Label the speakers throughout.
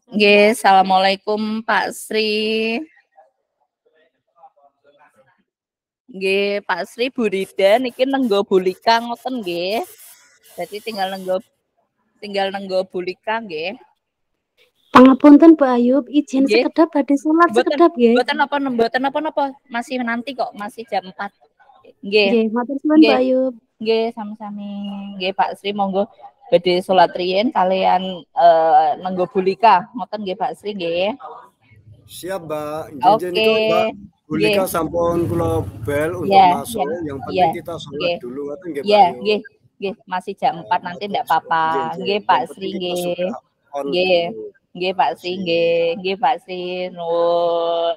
Speaker 1: Nggih, assalamualaikum Pak Sri. Nggih, Pak Sri Bu Rida niki nenggo Bulika ngoten nggih. Jadi tinggal nenggo Bulika nggih.
Speaker 2: Pangapunten Bu Ayub, izin
Speaker 1: Nggih.
Speaker 2: sekedap badhe salat sekedap nggih.
Speaker 1: Mboten napa-napa, masih nanti kok, masih jam 4. Nggih.
Speaker 2: Nggih, matur suwun Bu Ayub.
Speaker 1: Nggih, sami-sami. Nggih, Pak Sri monggo badhe salat riyin kalian nenggo Bulika. Ngoten nggih Pak Sri nggih.
Speaker 3: Siap, Mbak.
Speaker 1: Oke.
Speaker 3: Mbak Bulika sampun kula bel untuk masuk. Yang penting kita sholat dulu ngoten nggih, Pak.
Speaker 1: Nggih, masih jam 4 nanti ndak apa-apa. Nggih, Pak Sri nggih. Nggih, Pak Sri nggih. Nggih, Pak Sri nuwun.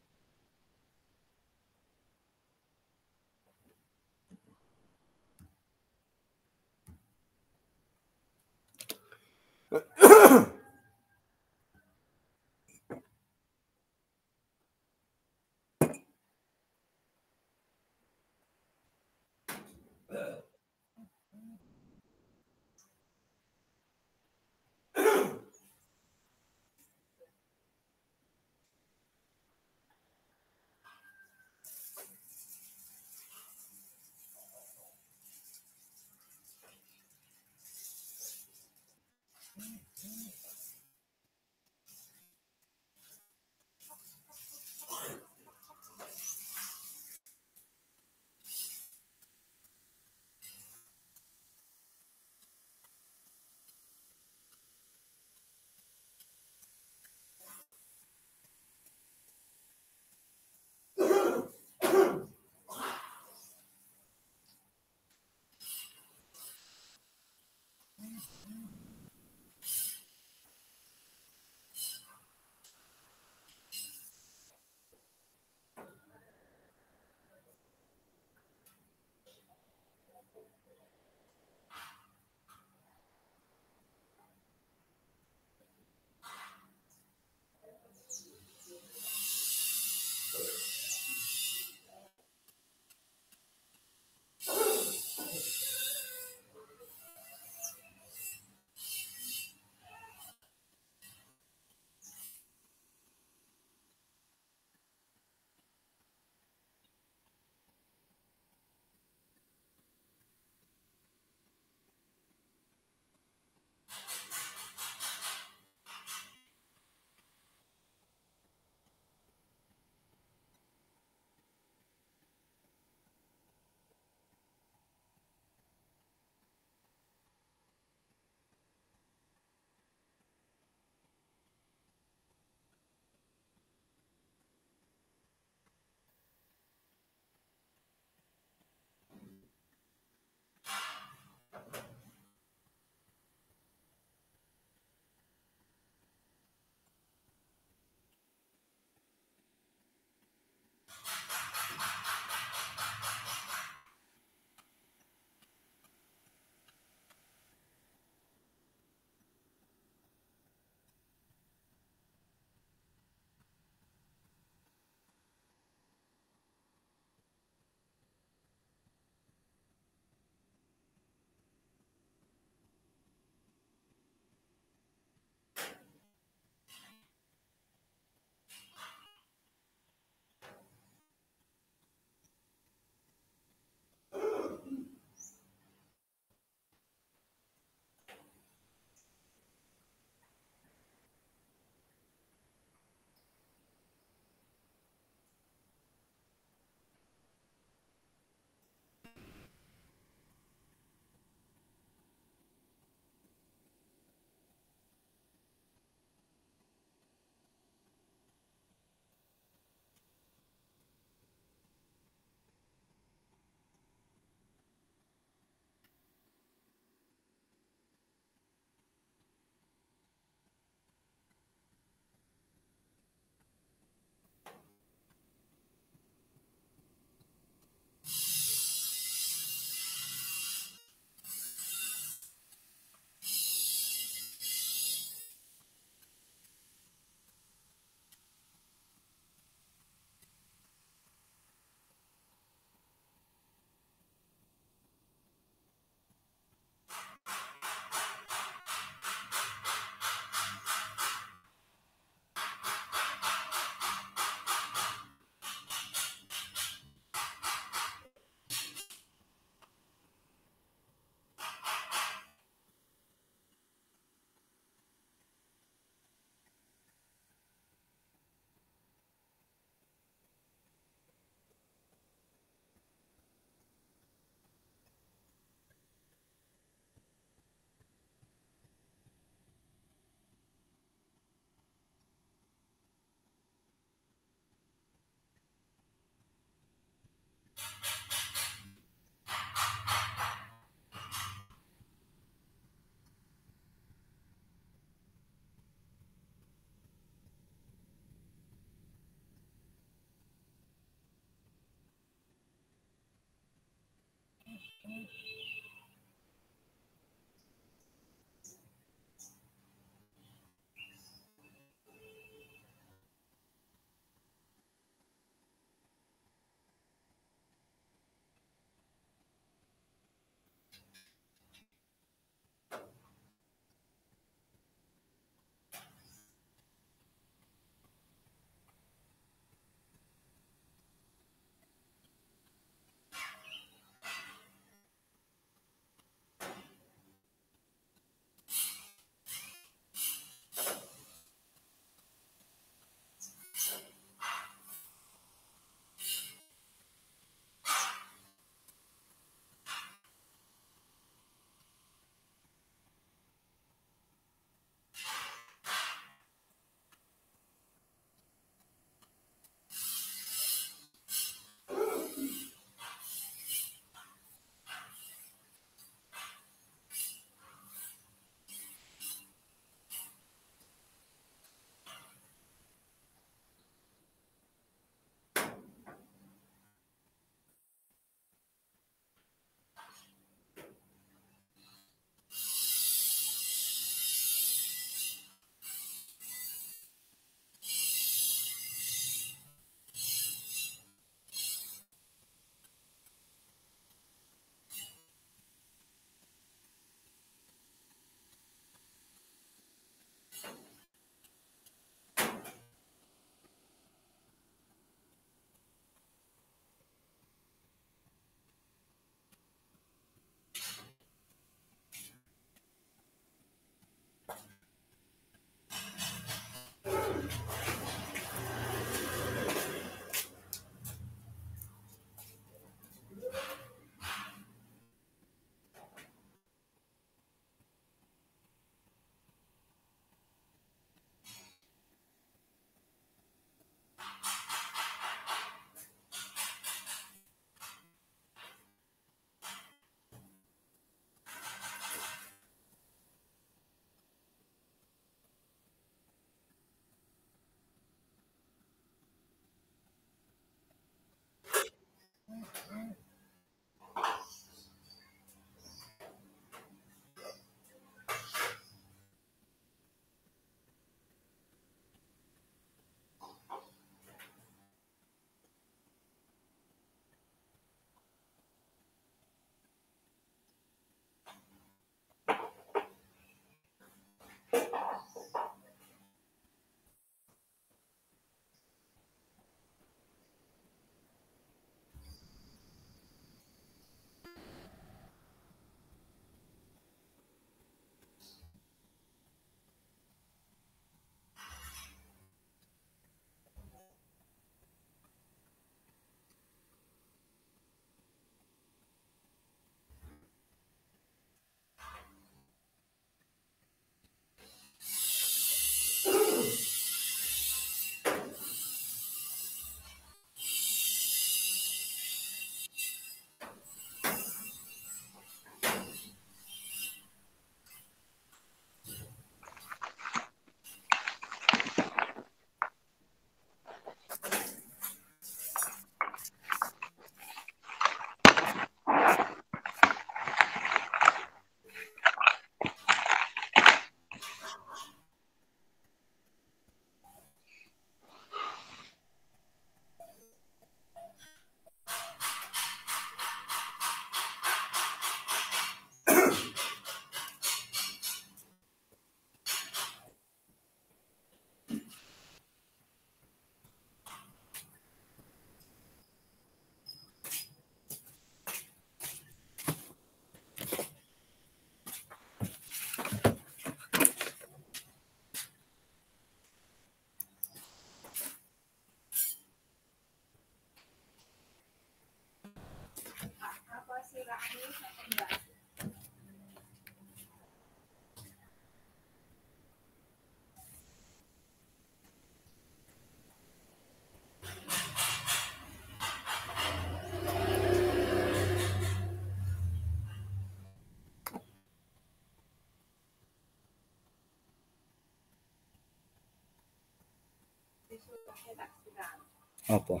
Speaker 3: Apa?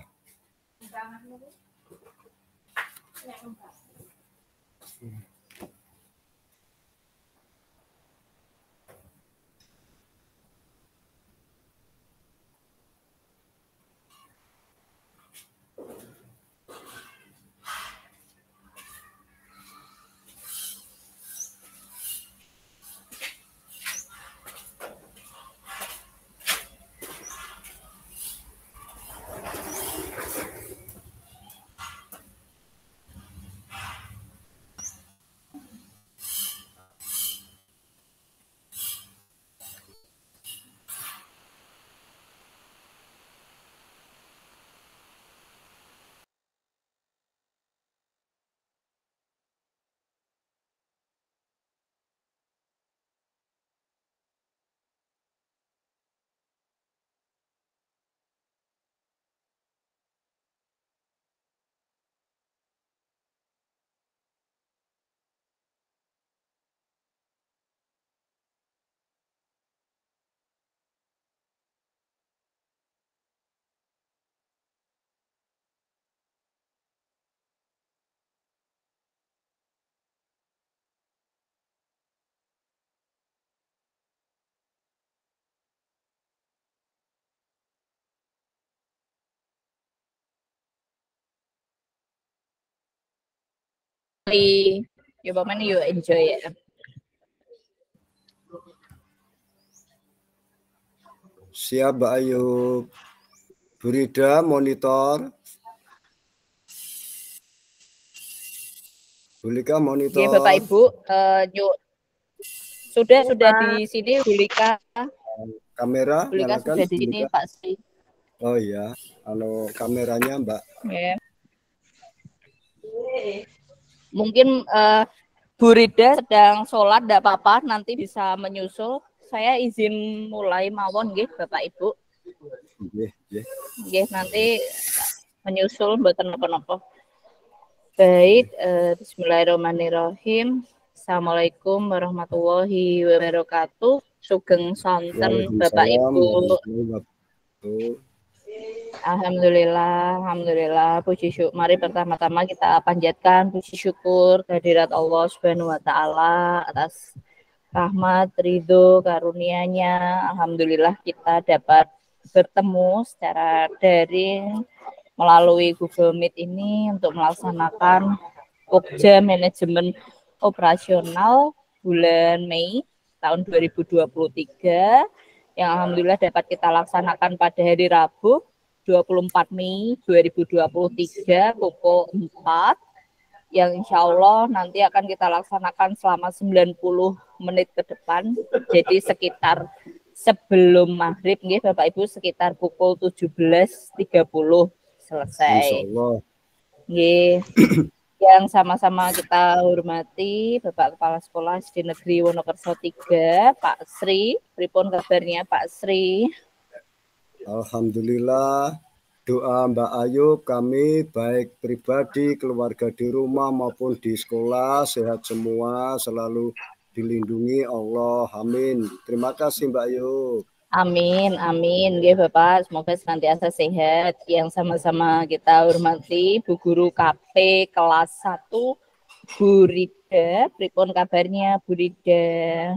Speaker 1: ya pokoknya you enjoy ya.
Speaker 3: Siap Mbak Ayu. Bu Rida monitor. Bu Lika monitor.
Speaker 1: Oke, Bapak Ibu, sudah di sini Bu Lika.
Speaker 3: Kamera
Speaker 1: Bu Lika
Speaker 3: nyalakan,
Speaker 1: sudah di sini Pak Sri.
Speaker 3: Oh iya, kalau kameranya Mbak.
Speaker 1: Ya. Mungkin Bu Rida sedang sholat, tidak apa-apa, nanti bisa menyusul. Saya izin mulai mawon, nggih, Bapak Ibu. Nggih, nanti menyusul mboten napa-napa. Baik, bismillahirrahmanirrahim. Assalamualaikum warahmatullahi wabarakatuh. Sugeng sonten Bapak Ibu. Alhamdulillah, puji syukur. Mari pertama-tama kita panjatkan puji syukur kehadirat Allah Subhanahu wa taala atas rahmat, ridho, karunia-Nya. Alhamdulillah kita dapat bertemu secara daring melalui Google Meet ini untuk melaksanakan Pokja Manajemen Operasional bulan Mei tahun 2023 yang alhamdulillah dapat kita laksanakan pada hari Rabu 24 Mei 2023 pukul 4 yang insya Allah nanti akan kita laksanakan selama 90 menit ke depan. Jadi sekitar sebelum maghrib nih Bapak Ibu sekitar pukul 17.30 selesai. Nggih. Yang sama-sama kita hormati Bapak Kepala Sekolah SD Negeri Wonokerso 3, Pak Sri. Pripun kabarnya Pak Sri?
Speaker 3: Alhamdulillah, doa Mbak Ayub kami baik pribadi, keluarga di rumah maupun di sekolah sehat semua, selalu dilindungi Allah. Amin. Terima kasih Mbak Ayub.
Speaker 1: Amin, nggih Bapak, semoga senantiasa sehat. Yang sama-sama kita hormati Bu Guru KP kelas 1 Bu Rida. Pripun kabarnya Bu Rida?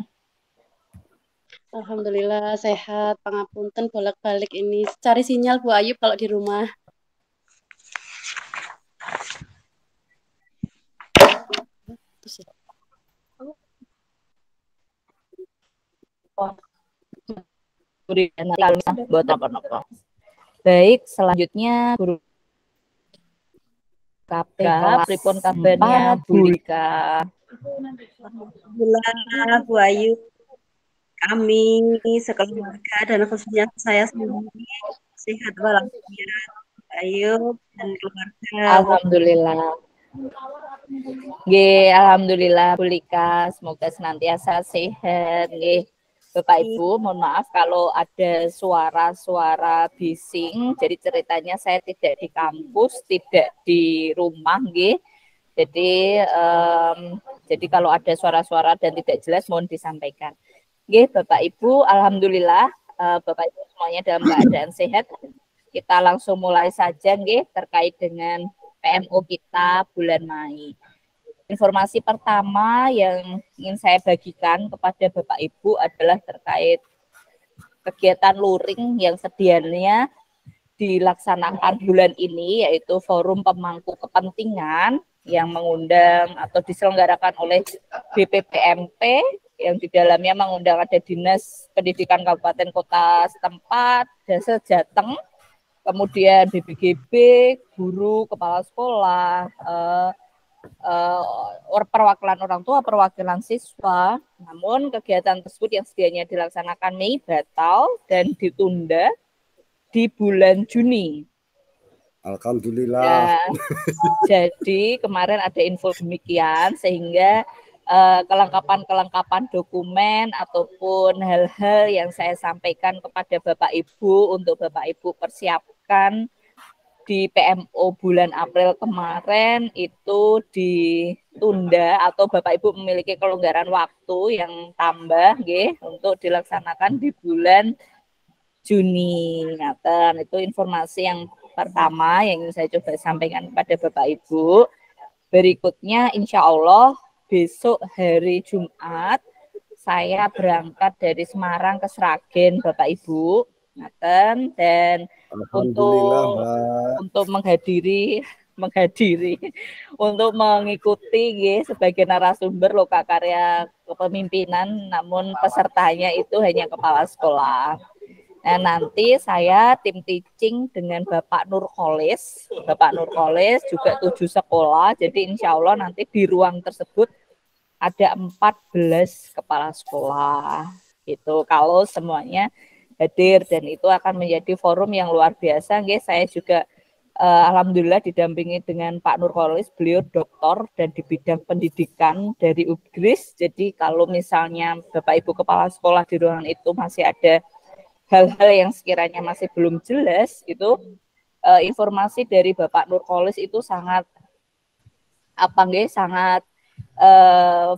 Speaker 2: Alhamdulillah sehat, pangapunten bolak-balik ini. Cari sinyal Bu Ayub kalau di rumah.
Speaker 1: Baik, selanjutnya Guru KP pripun kabarnya Bu Lika?
Speaker 4: Alhamdulillah Bu Ayu, kami sekeluarga dan khususnya saya sendiri sehat walafiat, Bu Ayu dan keluarga.
Speaker 1: Alhamdulillah. Nggih, alhamdulillah Bu Lika, semoga senantiasa sehat nggih. Bapak Ibu, mohon maaf kalau ada suara-suara bising. Jadi ceritanya saya tidak di kampus, tidak di rumah nggih. Jadi kalau ada suara-suara dan tidak jelas mohon disampaikan. Nggih, Bapak Ibu, alhamdulillah Bapak Ibu semuanya dalam keadaan sehat. Kita langsung mulai saja nggih terkait dengan PMO kita bulan Mei. Informasi pertama yang ingin saya bagikan kepada Bapak Ibu adalah terkait kegiatan luring yang sedianya dilaksanakan bulan ini, yaitu forum pemangku kepentingan yang mengundang atau diselenggarakan oleh BPPMP yang di dalamnya mengundang ada Dinas Pendidikan Kabupaten Kota setempat, Desa Jateng, kemudian BPGB, guru, kepala sekolah, perwakilan orang tua, perwakilan siswa. Namun kegiatan tersebut yang sedianya dilaksanakan Mei batal dan ditunda di bulan Juni.
Speaker 3: Alhamdulillah.
Speaker 1: Jadi kemarin ada info demikian sehingga kelengkapan dokumen ataupun hal-hal yang saya sampaikan kepada Bapak Ibu untuk Bapak Ibu persiapkan di PMO bulan April kemarin itu ditunda atau Bapak Ibu memiliki kelonggaran waktu yang tambah nggih untuk dilaksanakan di bulan Juni. Ngaten, itu informasi yang pertama yang ingin saya coba sampaikan kepada Bapak Ibu. Berikutnya insya Allah besok hari Jumat saya berangkat dari Semarang ke Sragen Bapak Ibu. Ngaten, dan untuk menghadiri menghadiri untuk mengikuti sebagai narasumber loka karya kepemimpinan, namun pesertanya itu hanya kepala sekolah. Nah, nanti saya tim teaching dengan Bapak Nurholis. Bapak Nurholis juga 7 sekolah, jadi insya Allah nanti di ruang tersebut ada 14 kepala sekolah. Itu kalau semuanya hadir, dan itu akan menjadi forum yang luar biasa. Saya juga alhamdulillah didampingi dengan Pak Nurholis, beliau doktor dan di bidang pendidikan dari UGRIS. Jadi kalau misalnya Bapak Ibu kepala sekolah di ruangan itu masih ada hal-hal yang sekiranya masih belum jelas, itu informasi dari Bapak Nurholis itu sangat sangat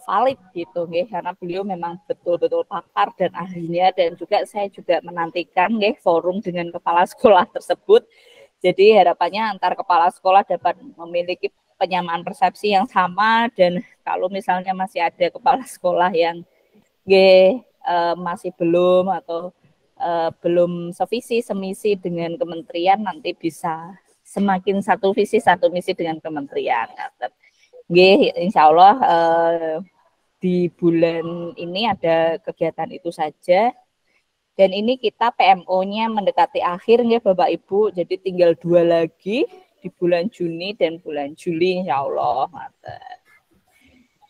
Speaker 1: valid gitu, karena beliau memang betul-betul pakar dan ahlinya, dan juga saya juga menantikan forum dengan kepala sekolah tersebut. Jadi harapannya antar kepala sekolah dapat memiliki penyamaan persepsi yang sama, dan kalau misalnya masih ada kepala sekolah yang masih belum atau belum sevisi semisi dengan kementerian, nanti bisa semakin satu visi satu misi dengan kementerian. Insya Allah di bulan ini ada kegiatan itu saja. Dan ini kita PMO-nya mendekati akhir Bapak Ibu. Jadi tinggal 2 lagi di bulan Juni dan bulan Juli insya Allah.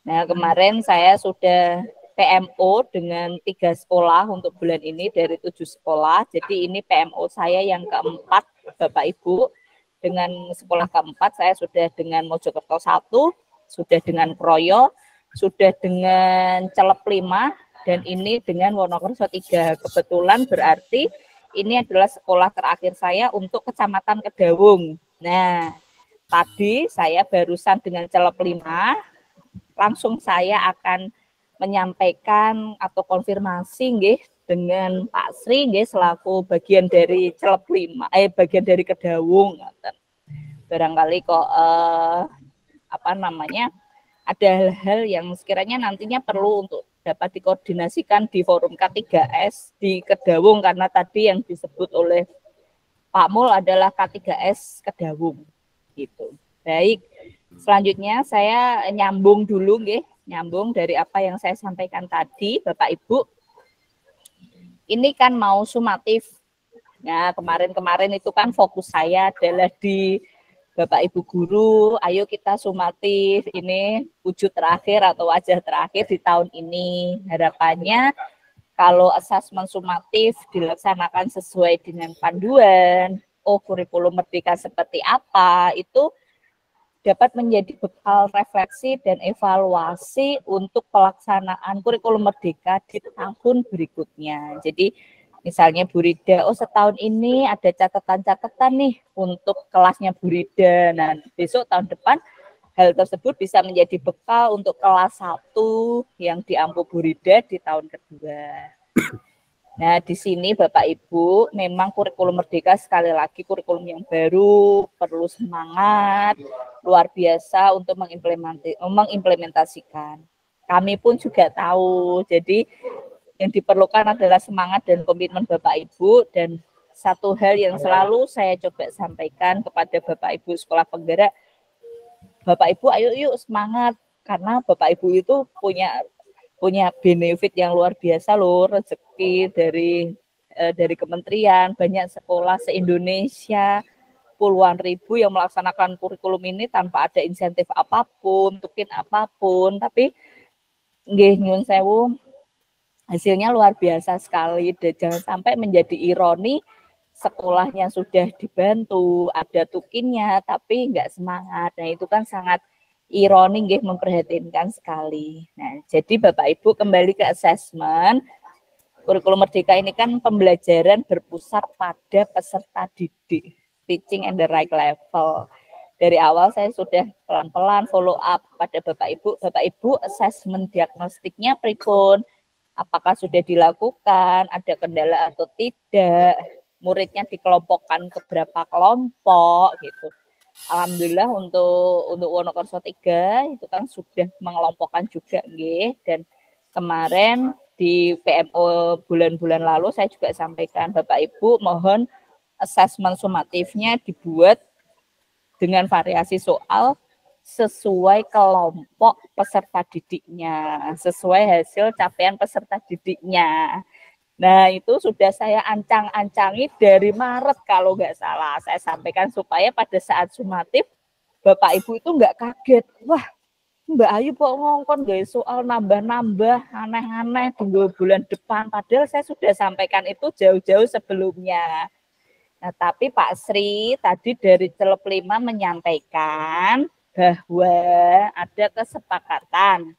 Speaker 1: Nah, kemarin saya sudah PMO dengan 3 sekolah untuk bulan ini dari 7 sekolah. Jadi ini PMO saya yang keempat Bapak Ibu. Dengan sekolah keempat saya sudah dengan Mojokerto 1, sudah dengan Kroyo, sudah dengan Celep 5, dan ini dengan Wonokerso 3. Kebetulan berarti ini adalah sekolah terakhir saya untuk Kecamatan Kedawung. Nah, tadi saya barusan dengan Celep 5, langsung saya akan menyampaikan atau konfirmasi dengan Pak Sri selaku bagian dari Celep 5, bagian dari Kedawung. Barangkali kok ada hal-hal yang sekiranya nantinya perlu untuk dapat dikoordinasikan di forum K3S di Kedawung, karena tadi yang disebut oleh Pak Mul adalah K3S Kedawung gitu. Baik, selanjutnya saya nyambung dulu nyambung dari apa yang saya sampaikan tadi Bapak Ibu. Ini kan mau sumatif. Nah, kemarin itu kan fokus saya adalah di Bapak Ibu guru, ayo kita sumatif, ini wujud terakhir atau wajah terakhir di tahun ini. Harapannya kalau asesmen sumatif dilaksanakan sesuai dengan panduan, kurikulum merdeka seperti apa, itu dapat menjadi bekal refleksi dan evaluasi untuk pelaksanaan kurikulum merdeka di tahun berikutnya. Jadi misalnya Bu Rida, setahun ini ada catatan-catatan nih untuk kelasnya Bu Rida. Nah, besok tahun depan hal tersebut bisa menjadi bekal untuk kelas 1 yang diampu Bu Rida di tahun kedua. Nah, di sini Bapak Ibu, memang kurikulum merdeka sekali lagi kurikulum yang baru, perlu semangat luar biasa untuk mengimplementasikan. Kami pun juga tahu, jadi yang diperlukan adalah semangat dan komitmen Bapak Ibu, dan satu hal yang selalu saya coba sampaikan kepada Bapak Ibu sekolah penggerak, Bapak Ibu ayo yuk semangat, karena Bapak Ibu itu punya benefit yang luar biasa loh, rezeki dari kementerian, banyak sekolah se-Indonesia, puluhan ribu yang melaksanakan kurikulum ini tanpa ada insentif apapun, tukin apapun, tapi nggih nyuwun sewu, hasilnya luar biasa sekali. Dan jangan sampai menjadi ironi sekolahnya sudah dibantu, ada tukinnya, tapi nggak semangat. Nah, itu kan sangat ironi, memprihatinkan sekali. Nah, jadi Bapak Ibu kembali ke asesmen. Kurikulum Merdeka ini kan pembelajaran berpusat pada peserta didik, teaching and the right level. Dari awal saya sudah pelan-pelan follow up pada Bapak Ibu. Bapak Ibu asesmen diagnostiknya pripun? Apakah sudah dilakukan, ada kendala atau tidak, muridnya dikelompokkan ke berapa kelompok gitu. Alhamdulillah untuk Wonokerso 3 itu kan sudah mengelompokkan juga dan kemarin di PMO bulan-bulan lalu saya juga sampaikan Bapak Ibu mohon asesmen sumatifnya dibuat dengan variasi soal sesuai kelompok peserta didiknya, sesuai hasil capaian peserta didiknya. Nah, itu sudah saya ancang-ancangi dari Maret kalau nggak salah. Saya sampaikan supaya pada saat sumatif, Bapak Ibu itu nggak kaget. Wah, Mbak Ayu kok ngongkon guys soal nambah-nambah aneh-aneh tunggu bulan depan. Padahal saya sudah sampaikan itu jauh-jauh sebelumnya. Nah, tapi Pak Sri tadi dari Celup 5 menyampaikan bahwa ada kesepakatan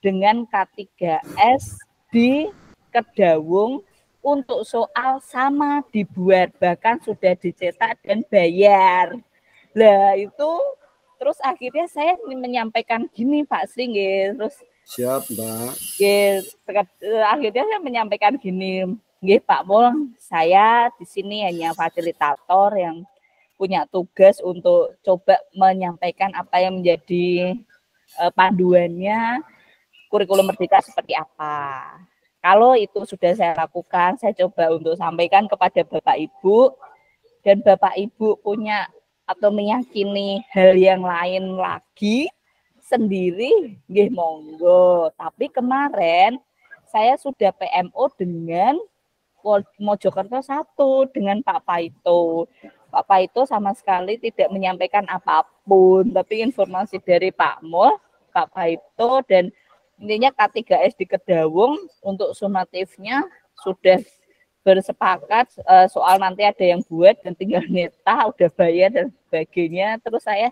Speaker 1: dengan K3S di Kedawung untuk soal sama dibuat, bahkan sudah dicetak dan bayar. Lah itu terus akhirnya saya menyampaikan gini Pak Sri, terus
Speaker 3: Siap, Mbak.
Speaker 1: Akhirnya saya menyampaikan gini, nggih Pak Mul, saya di sini hanya fasilitator yang punya tugas untuk coba menyampaikan apa yang menjadi panduannya kurikulum merdeka seperti apa. Kalau itu sudah saya lakukan, saya coba untuk sampaikan kepada Bapak Ibu, dan Bapak Ibu punya atau meyakini hal yang lain lagi sendiri, nggih monggo. Tapi kemarin saya sudah PMO dengan Mojokerto 1 dengan Pak Paito. Pak Paito sama sekali tidak menyampaikan apapun, tapi informasi dari Pak Mul, Pak Paito, dan intinya K3S di Kedawung untuk sumatifnya sudah bersepakat soal nanti ada yang buat dan tinggal neta, udah bayar dan sebagainya. Terus saya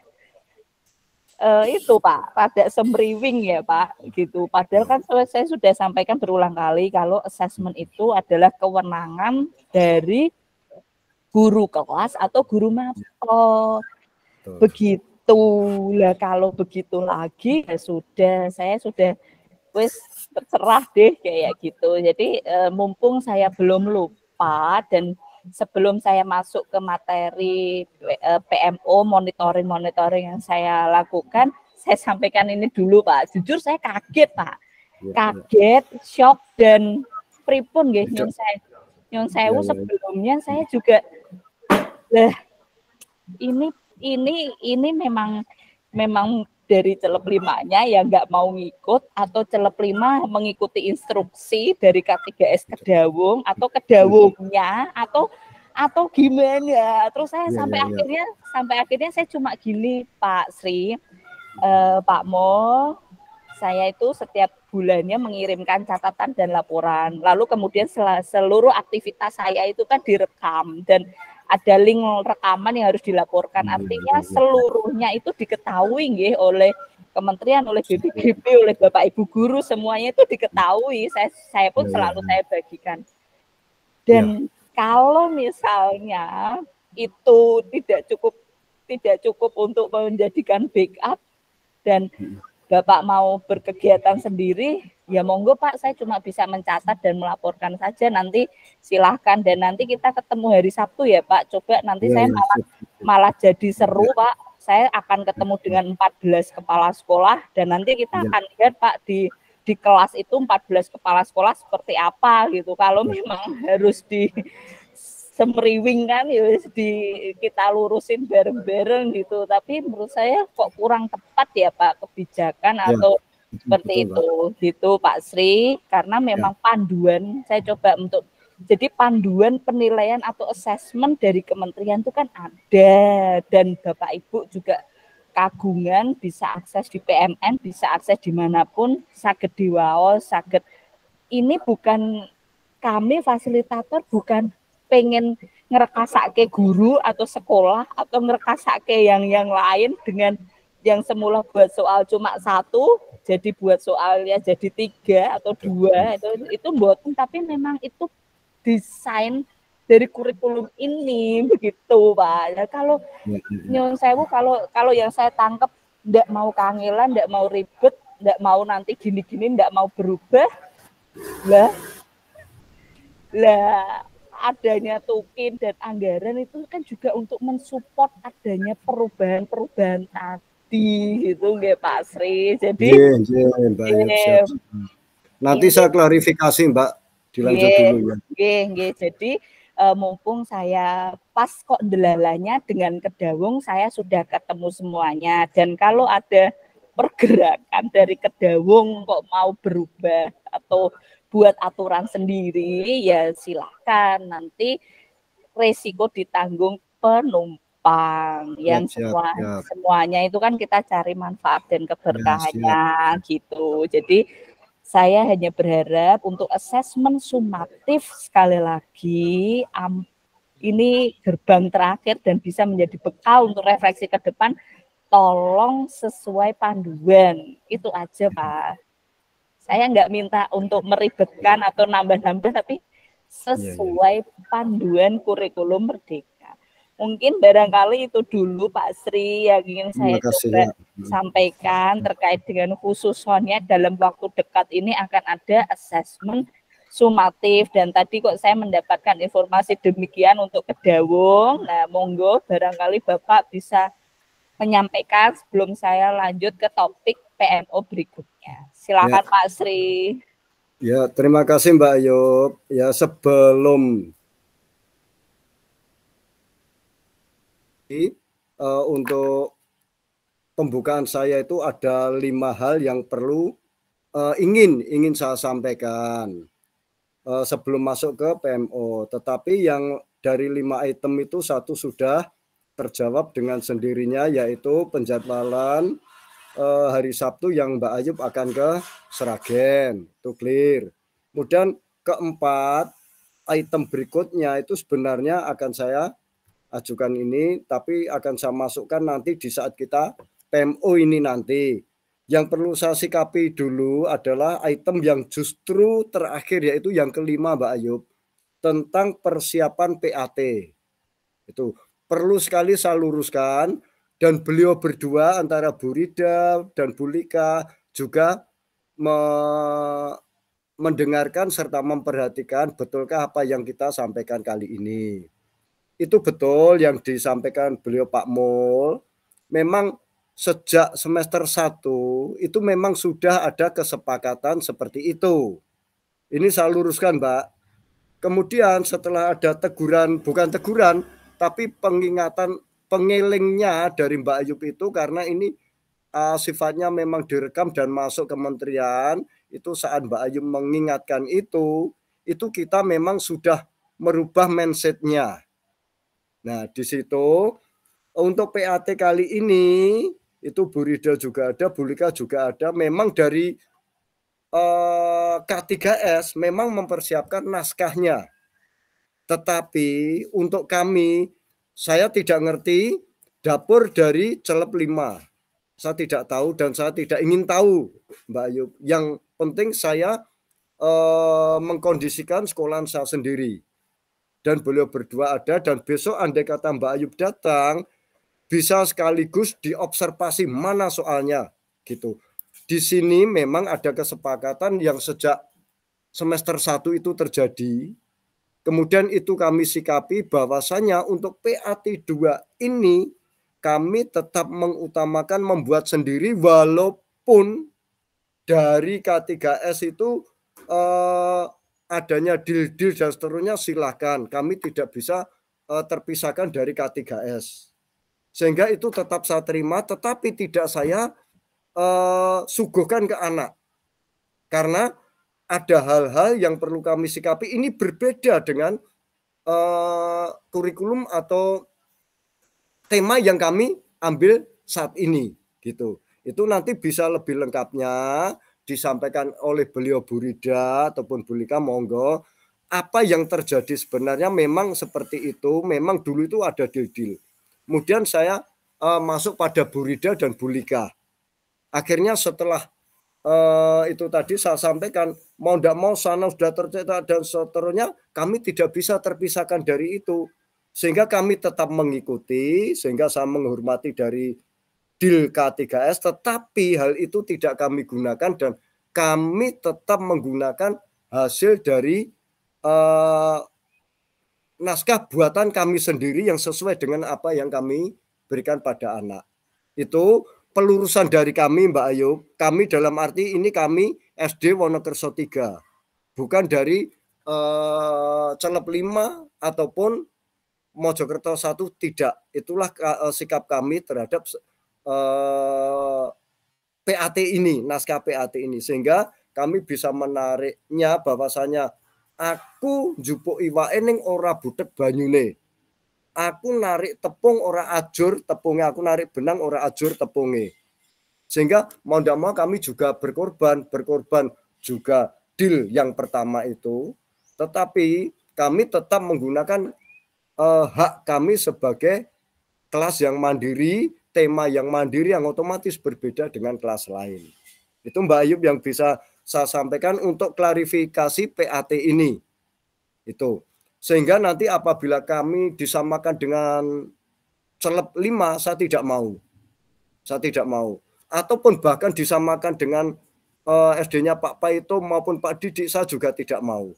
Speaker 1: itu Pak, pada semriwing ya Pak, gitu. Padahal kan saya sudah sampaikan berulang kali kalau asesmen itu adalah kewenangan dari guru kelas atau guru mapel. Begitu lah, kalau begitu lagi ya sudah, saya sudah wis terserah deh kayak gitu. Jadi mumpung saya belum lupa dan sebelum saya masuk ke materi PMO monitoring yang saya lakukan, saya sampaikan ini dulu Pak. Jujur saya kaget Pak, kaget, shock dan pripun nggih nyun sewu sebelumnya saya juga ini memang dari Celup 5-nya ya nggak mau ngikut, atau Celup 5 mengikuti instruksi dari K3S Kedawung atau Kedawungnya atau gimana. Terus saya sampai akhirnya saya cuma gini Pak Sri, Pak Mo, saya itu setiap bulannya mengirimkan catatan dan laporan. Lalu kemudian seluruh aktivitas saya itu kan direkam dan ada link rekaman yang harus dilaporkan. Artinya seluruhnya itu diketahui nggih oleh kementerian, oleh BPGB, oleh Bapak Ibu guru, semuanya itu diketahui. Saya pun selalu saya bagikan. Dan kalau misalnya itu tidak cukup untuk menjadikan backup dan Bapak mau berkegiatan sendiri, ya monggo Pak, saya cuma bisa mencatat dan melaporkan saja, nanti silahkan. Dan nanti kita ketemu hari Sabtu ya Pak, coba nanti saya malah jadi seru Pak, saya akan ketemu dengan 14 kepala sekolah, dan nanti kita akan lihat Pak di kelas itu 14 kepala sekolah seperti apa gitu. Kalau memang harus di semriwing kan ya kita lurusin bareng-bareng gitu, tapi menurut saya kok kurang tepat ya Pak kebijakan atau seperti itu gitu Pak Sri, karena memang panduan saya coba untuk jadi panduan penilaian atau asesmen dari kementerian itu kan ada, dan Bapak Ibu juga kagungan bisa akses di PMN, bisa akses dimanapun, saged diwaos, saged. Ini bukan, kami fasilitator bukan pengen ngerekasake guru atau sekolah atau ngerekasake yang lain dengan yang semula buat soal cuma 1 jadi buat soalnya jadi 3 atau 2, itu mboten, tapi memang itu desain dari kurikulum ini begitu Pak. Ya, kalau nyuwun sewu, kalau yang saya tangkap ndak mau kangelan, ndak mau ribet, ndak mau nanti gini-gini, ndak mau berubah lah adanya tukin dan anggaran itu kan juga untuk mensupport adanya perubahan-perubahan tadi gitu nggih Pak Sri. Jadi
Speaker 3: nanti saya klarifikasi Mbak, dilanjut dulu ya.
Speaker 1: Nggih. Jadi mumpung saya pas kok delalanya dengan Kedawung, saya sudah ketemu semuanya. Dan kalau ada pergerakan dari Kedawung kok mau berubah atau buat aturan sendiri, ya silakan, nanti resiko ditanggung penumpang yang semuanya itu kan kita cari manfaat dan keberkahannya gitu. Jadi saya hanya berharap untuk asesmen sumatif sekali lagi ini gerbang terakhir dan bisa menjadi bekal untuk refleksi ke depan. Tolong sesuai panduan, itu aja Pak. Saya nggak minta untuk meribetkan atau nambah-nambah, tapi sesuai panduan kurikulum Merdeka. Mungkin barangkali itu dulu Pak Sri yang ingin saya coba sampaikan terkait dengan khususnya dalam waktu dekat ini akan ada asesmen sumatif, dan tadi kok saya mendapatkan informasi demikian untuk Kedawung. Nah, monggo barangkali Bapak bisa menyampaikan sebelum saya lanjut ke topik PMO berikutnya. Silakan ya. Pak Sri.
Speaker 3: Ya, terima kasih Mbak Ayub. Ya, sebelum untuk pembukaan saya itu ada 5 hal yang perlu ingin saya sampaikan sebelum masuk ke PMO. Tetapi yang dari 5 item itu 1 sudah terjawab dengan sendirinya, yaitu penjadwalan hari Sabtu yang Mbak Ayub akan ke Sragen, itu clear. Kemudian keempat, item berikutnya itu sebenarnya akan saya ajukan ini, tapi akan saya masukkan nanti di saat kita PMO ini nanti. Yang perlu saya sikapi dulu adalah item yang justru terakhir, yaitu yang kelima Mbak Ayub, tentang persiapan PAT. Itu perlu sekali saya luruskan, dan beliau berdua antara Bu Rida dan Bu Lika juga mendengarkan serta memperhatikan betulkah apa yang kita sampaikan kali ini. Itu betul yang disampaikan beliau Pak Mul. Memang sejak semester 1 itu memang sudah ada kesepakatan seperti itu. Ini saya luruskan Mbak. Kemudian setelah ada teguran, bukan teguran, tapi pengingatan, pengelingnya dari Mbak Ayub itu, karena ini sifatnya memang direkam dan masuk kementerian, itu saat Mbak Ayub mengingatkan itu kita memang sudah merubah mindset-nya. Nah, di situ untuk PAT kali ini itu Bu Rida juga ada, Bu Lika juga ada, memang dari K3S memang mempersiapkan naskahnya. Tetapi untuk kami, saya tidak ngerti dapur dari Celep 5. Saya tidak tahu dan saya tidak ingin tahu Mbak Ayub. Yang penting saya mengkondisikan sekolahan saya sendiri. Dan beliau berdua ada, dan besok andai kata Mbak Ayub datang, bisa sekaligus diobservasi mana soalnya gitu. Di sini memang ada kesepakatan yang sejak semester 1 itu terjadi. Kemudian itu kami sikapi bahwasanya untuk PAT 2 ini kami tetap mengutamakan membuat sendiri, walaupun dari K3S itu adanya deal-deal dan seterusnya silahkan. Kami tidak bisa terpisahkan dari K3S. Sehingga itu tetap saya terima, tetapi tidak saya suguhkan ke anak. Karena ada hal-hal yang perlu kami sikapi. Ini berbeda dengan kurikulum atau tema yang kami ambil saat ini gitu. Itu nanti bisa lebih lengkapnya disampaikan oleh beliau Bu Rida ataupun Bu Lika, monggo. Apa yang terjadi sebenarnya memang seperti itu, memang dulu itu ada deal-deal. Kemudian saya masuk pada Bu Rida dan Bu Lika. Akhirnya setelah itu tadi saya sampaikan, mau tidak mau sana sudah tercetak dan seterusnya, kami tidak bisa terpisahkan dari itu. Sehingga kami tetap mengikuti, sehingga saya menghormati dari deal K3S, tetapi hal itu tidak kami gunakan dan kami tetap menggunakan hasil dari naskah buatan kami sendiri yang sesuai dengan apa yang kami berikan pada anak. Itu pelurusan dari kami Mbak Ayub. Kami dalam arti ini kami SD Wonokerso 3. Bukan dari Celep 5 ataupun Mojokerto 1 tidak. Itulah sikap kami terhadap PAT ini, naskah PAT ini, sehingga kami bisa menariknya bahwasanya aku njupuk iwake ning ora butek banyune. Aku narik tepung ora ajur tepunge, aku narik benang ora ajur tepunge. Sehingga mau tidak mau kami juga berkorban juga deal yang pertama itu, tetapi kami tetap menggunakan hak kami sebagai kelas yang mandiri, tema yang mandiri yang otomatis berbeda dengan kelas lain. Itu Mbak Ayub yang bisa saya sampaikan untuk klarifikasi PAT ini. Itu. Sehingga nanti apabila kami disamakan dengan celep 5, saya tidak mau. Saya tidak mau. Ataupun bahkan disamakan dengan SD-nya Pak Paito maupun Pak Didik, saya juga tidak mau.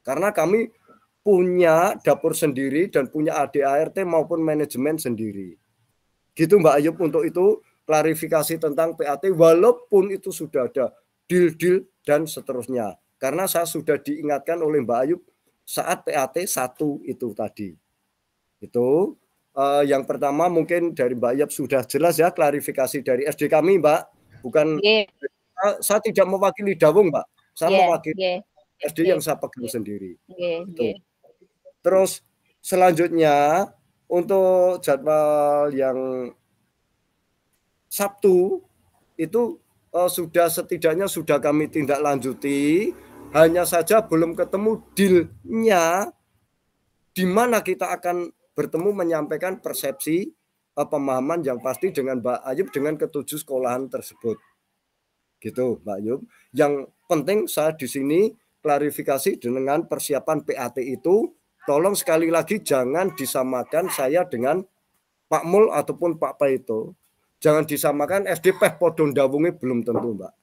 Speaker 3: Karena kami punya dapur sendiri dan punya ADART maupun manajemen sendiri. Gitu Mbak Ayub, untuk itu klarifikasi tentang PAT walaupun itu sudah ada deal-deal dan seterusnya. Karena saya sudah diingatkan oleh Mbak Ayub saat PAT 1 itu tadi. Itu yang pertama mungkin dari Mbak Ayub sudah jelas ya klarifikasi dari SD kami, Mbak. Bukan saya tidak mewakili Dawung, Mbak. Saya mewakili SD yang saya pegang sendiri. Terus selanjutnya untuk jadwal yang Sabtu itu setidaknya sudah kami tindak lanjuti, hanya saja belum ketemu deal-nya di mana kita akan bertemu menyampaikan persepsi pemahaman yang pasti dengan Mbak Ayub dengan ketujuh sekolahan tersebut. Gitu Mbak Ayub. Yang penting saya di sini klarifikasi dengan persiapan PAT itu, tolong sekali lagi jangan disamakan saya dengan Pak Mul ataupun Pak Paito. Jangan disamakan SD Peh Podon Dawungi belum tentu, Mbak.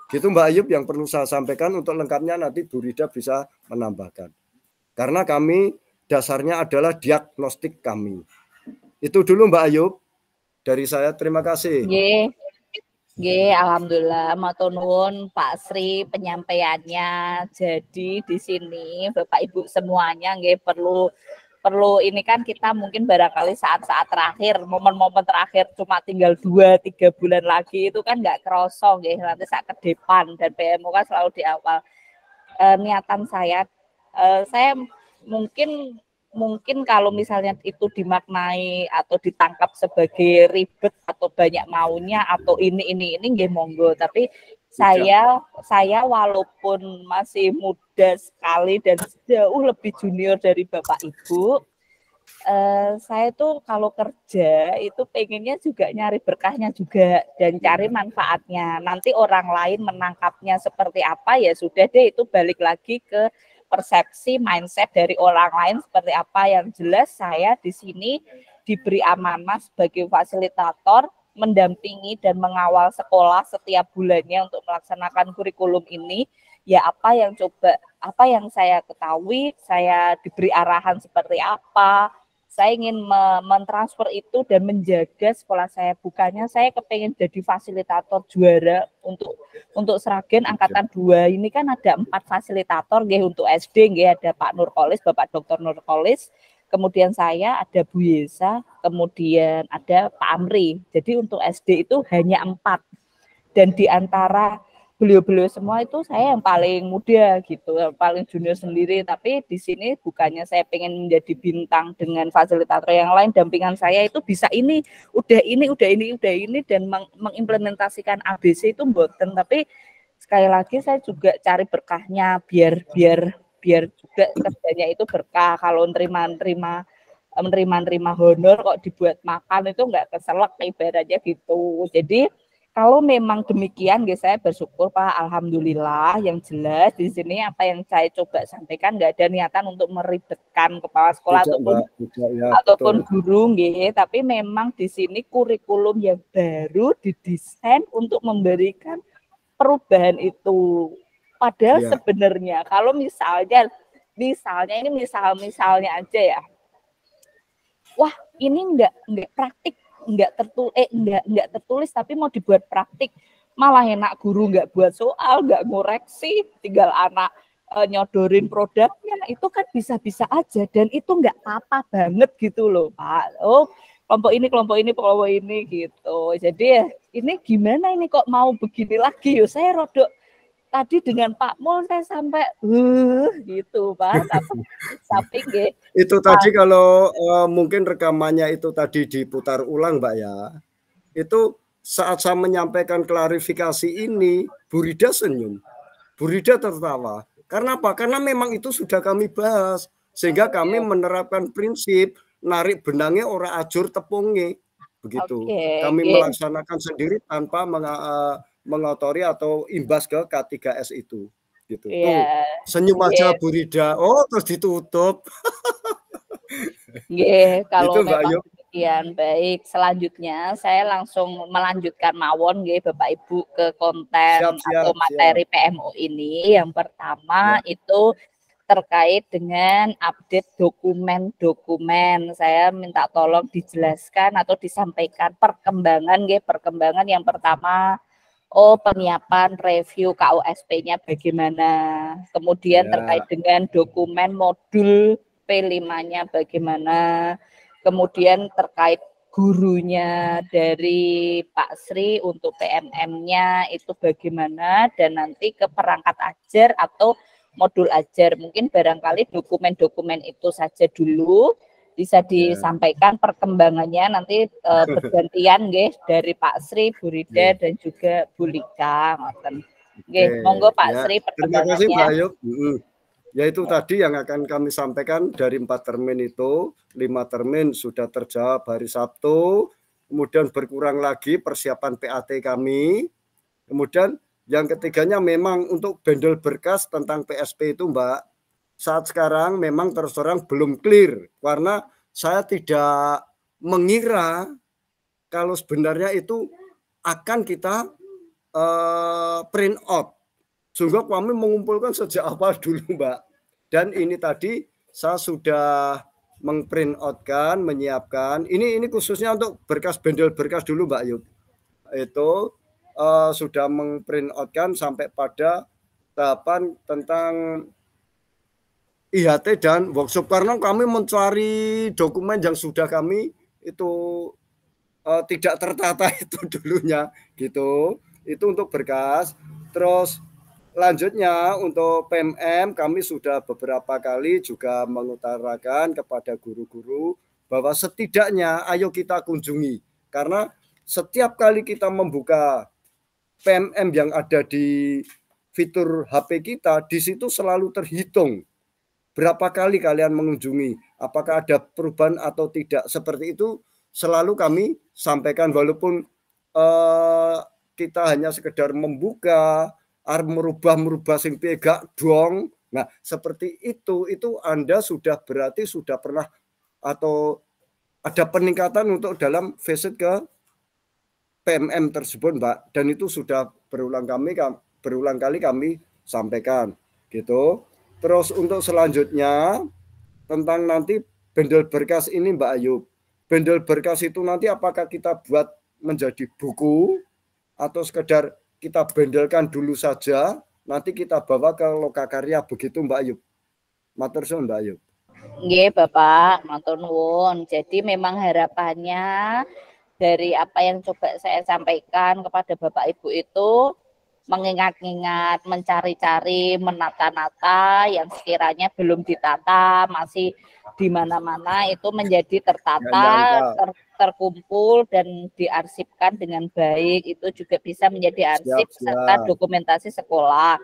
Speaker 3: Gitu Mbak Ayub yang perlu saya sampaikan. Untuk lengkapnya nanti Bu Rida bisa menambahkan. Karena kami dasarnya adalah diagnostik kami. Itu dulu Mbak Ayub dari saya. Terima kasih.
Speaker 1: Alhamdulillah, matur nuwun Pak Sri penyampaiannya. Jadi di sini Bapak Ibu semuanya nggih perlu ini kan kita mungkin barangkali saat-saat terakhir, momen-momen terakhir cuma tinggal 2-3 bulan lagi itu kan nggak kerosong ya, nanti saat ke depan dan PMU kan selalu di awal. Niatan saya mungkin kalau misalnya itu dimaknai atau ditangkap sebagai ribet atau banyak maunya atau ini nggih monggo, tapi saya walaupun masih muda sekali dan jauh lebih junior dari Bapak Ibu, saya tuh kalau kerja itu pengennya juga nyari berkahnya juga dan cari manfaatnya. Nanti orang lain menangkapnya seperti apa ya sudah deh, itu balik lagi ke persepsi mindset dari orang lain seperti apa. Yang jelas saya di sini diberi amanah sebagai fasilitator mendampingi dan mengawal sekolah setiap bulannya untuk melaksanakan kurikulum ini. Ya apa yang saya ketahui, saya diberi arahan seperti apa, saya ingin mentransfer itu dan menjaga sekolah saya. Bukannya saya kepengen jadi fasilitator juara untuk Sragen angkatan 2. Ini kan ada 4 fasilitator nggih untuk SD nggih, ada Pak Nurkolis, Bapak Dr. Nurkolis, kemudian saya ada Bu Yesa, kemudian ada Pak Amri. Jadi untuk SD itu hanya 4. Dan di antara beliau-beliau semua itu saya yang paling muda gitu, yang paling junior sendiri. Tapi di sini bukannya saya pengen menjadi bintang dengan fasilitator yang lain, dampingan saya itu bisa udah ini dan mengimplementasikan ABC itu mboten. Tapi sekali lagi saya juga cari berkahnya biar juga kerjanya itu berkah. Kalau menerima honor kok dibuat makan itu enggak keselak ibaratnya gitu. Jadi kalau memang demikian, saya bersyukur Pak, alhamdulillah. Yang jelas di sini apa yang saya coba sampaikan nggak ada niatan untuk meribetkan kepala sekolah ataupun guru, tapi memang di sini kurikulum yang baru didesain untuk memberikan perubahan itu. Padahal sebenarnya kalau misalnya ini misalnya aja ya, wah ini nggak praktik. Enggak tertulis tapi mau dibuat praktik, malah enak guru nggak buat soal, nggak ngoreksi, tinggal anak nyodorin produknya itu kan bisa-bisa aja dan itu nggak apa banget gitu loh Pak. Oh kelompok ini gitu. Jadi ya ini gimana ini kok mau begini lagi yo saya rodok tadi dengan Pak Mul saya sampai gitu Pak. Tapi
Speaker 3: itu tadi kalau mungkin rekamannya itu tadi diputar ulang Mbak ya. Itu saat saya menyampaikan klarifikasi ini, Bu Rida senyum. Bu Rida tertawa. Karena apa? Karena memang itu sudah kami bahas. Sehingga kami menerapkan prinsip narik benangnya ora ajur tepungnya. Begitu. Kami melaksanakan sendiri tanpa mengotori atau imbas ke K3S itu. Gitu. Tuh, senyum aja Bu Rida. Oh, terus ditutup.
Speaker 1: Kalau itu, memang demikian baik. Selanjutnya saya langsung melanjutkan mawon Bapak Ibu ke konten atau materi PMO ini. Yang pertama itu terkait dengan update dokumen-dokumen. Saya minta tolong dijelaskan atau disampaikan perkembangan perkembangan yang pertama penyiapan review KOSP-nya bagaimana. Kemudian terkait dengan dokumen modul P5-nya bagaimana. Kemudian terkait gurunya dari Pak Sri untuk PMM-nya itu bagaimana dan nanti ke perangkat ajar atau modul ajar. Mungkin barangkali dokumen-dokumen itu saja dulu bisa disampaikan perkembangannya nanti bergantian dari Pak Sri, Bu Rida dan juga Bu Lika. Monggo Pak Sri perkembangannya.
Speaker 3: Terima kasih Mbak Ayub. Ya itu tadi yang akan kami sampaikan dari 4 termin itu, 5 termin sudah terjawab hari Sabtu, kemudian berkurang lagi persiapan PAT kami, kemudian yang ketiganya memang untuk bendel berkas tentang PSP itu Mbak, saat sekarang memang terus terang belum clear, karena saya tidak mengira kalau sebenarnya itu akan kita print out. Sehingga kami mengumpulkan sejak awal dulu Mbak. Dan ini tadi saya sudah mengprint outkan, menyiapkan. Ini khususnya untuk berkas bendel berkas dulu Mbak Yud. Itu sudah mengprint outkan sampai pada tahapan tentang IHT dan workshop. Karena kami mencari dokumen yang sudah kami itu tidak tertata itu dulunya gitu. Itu untuk berkas. Terus lanjutnya untuk PMM kami sudah beberapa kali juga mengutarakan kepada guru-guru bahwa setidaknya ayo kita kunjungi. Karena setiap kali kita membuka PMM yang ada di fitur HP kita, di situ selalu terhitung berapa kali kalian mengunjungi, apakah ada perubahan atau tidak. Seperti itu selalu kami sampaikan walaupun kita hanya sekedar membuka, merubah sing pegak dong. Nah, seperti itu Anda sudah berarti sudah pernah atau ada peningkatan untuk dalam visit ke PMM tersebut, Mbak. Dan itu sudah berulang kali kami sampaikan gitu. Terus untuk selanjutnya tentang nanti bendel berkas ini Mbak Ayub. Bendel berkas itu nanti apakah kita buat menjadi buku atau sekedar kita bendelkan dulu saja, nanti kita bawa ke Lokakarya begitu Mbak Ayub. Matur suwun Mbak Ayub.
Speaker 1: Nggih Bapak, matur nuwun. Jadi memang harapannya dari apa yang coba saya sampaikan kepada Bapak Ibu itu mengingat-ingat, mencari-cari, menata-nata yang sekiranya belum ditata, masih di mana-mana itu menjadi tertata, terkumpul dan diarsipkan dengan baik. Itu juga bisa menjadi arsip serta dokumentasi sekolah.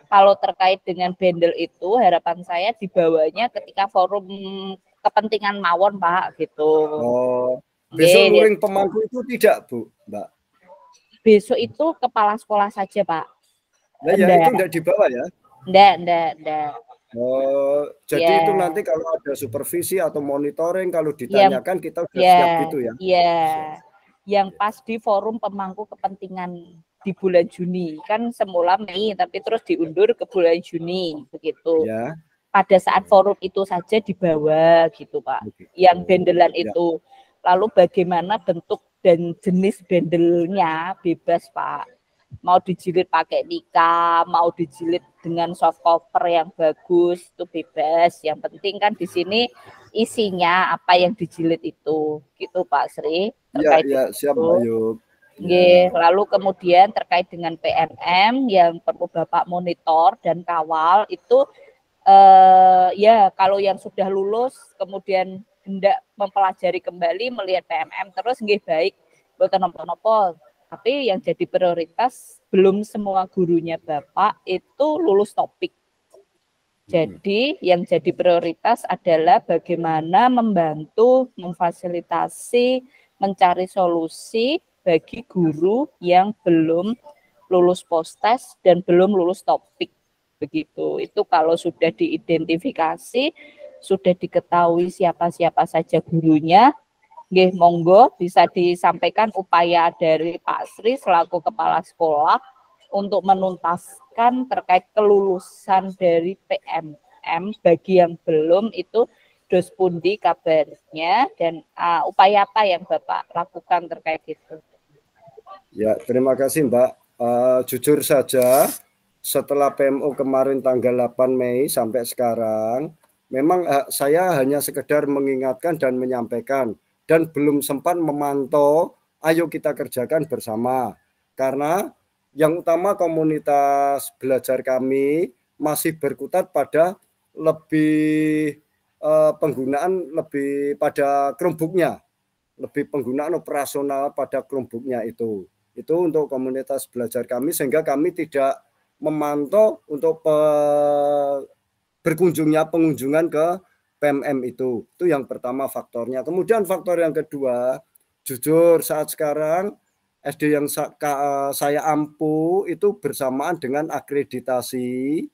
Speaker 1: Kalau terkait dengan bendel itu, harapan saya dibawanya ketika forum kepentingan mawon Pak gitu.
Speaker 3: Oh, besok luring pemangku itu tidak Bu, Mbak?
Speaker 1: Besok itu kepala sekolah saja Pak.
Speaker 3: Nah, ya, itu enggak dibawa ya?
Speaker 1: Enggak.
Speaker 3: Oh, jadi itu nanti kalau ada supervisi atau monitoring, kalau ditanyakan kita sudah siap gitu ya?
Speaker 1: Iya, yang pas di forum pemangku kepentingan di bulan Juni. Kan semula Mei, tapi terus diundur ke bulan Juni, begitu.
Speaker 3: Ya.
Speaker 1: Pada saat forum itu saja dibawa gitu Pak, yang bendelan itu. Lalu bagaimana bentuk dan jenis bendelnya bebas Pak. mau dijilid pakai mika, mau dijilid dengan soft cover yang bagus, itu bebas. Yang penting kan di sini isinya apa yang dijilid itu, gitu Pak Sri.
Speaker 3: Ya,
Speaker 1: Terkait
Speaker 3: ya, siap
Speaker 1: itu.
Speaker 3: Mbak Ayub.
Speaker 1: Ya. Lalu kemudian terkait dengan PMM yang perlu Bapak monitor dan kawal itu ya kalau yang sudah lulus kemudian hendak mempelajari kembali melihat PMM terus nggih baik boten napa-napa. Tapi yang jadi prioritas belum semua gurunya Bapak itu lulus topik. Jadi yang jadi prioritas adalah bagaimana membantu, memfasilitasi, mencari solusi bagi guru yang belum lulus post-test dan belum lulus topik. Begitu. Itu kalau sudah diidentifikasi, sudah diketahui siapa-siapa saja gurunya, nggih monggo bisa disampaikan upaya dari Pak Sri selaku kepala sekolah untuk menuntaskan terkait kelulusan dari PMM bagi yang belum itu dos pundi kabarnya dan upaya apa yang Bapak lakukan terkait itu.
Speaker 3: Ya, terima kasih Mbak. Jujur saja setelah PMO kemarin tanggal 8 Mei sampai sekarang memang saya hanya sekedar mengingatkan dan menyampaikan dan belum sempat memantau, ayo kita kerjakan bersama. Karena yang utama komunitas belajar kami masih berkutat pada lebih penggunaan lebih pada Chromebook-nya, lebih penggunaan operasional pada Chromebook-nya itu. Itu untuk komunitas belajar kami sehingga kami tidak memantau untuk berkunjungnya pengunjungan ke PMM itu yang pertama faktornya. Kemudian faktor yang kedua, jujur saat sekarang SD yang saya ampu itu bersamaan dengan akreditasi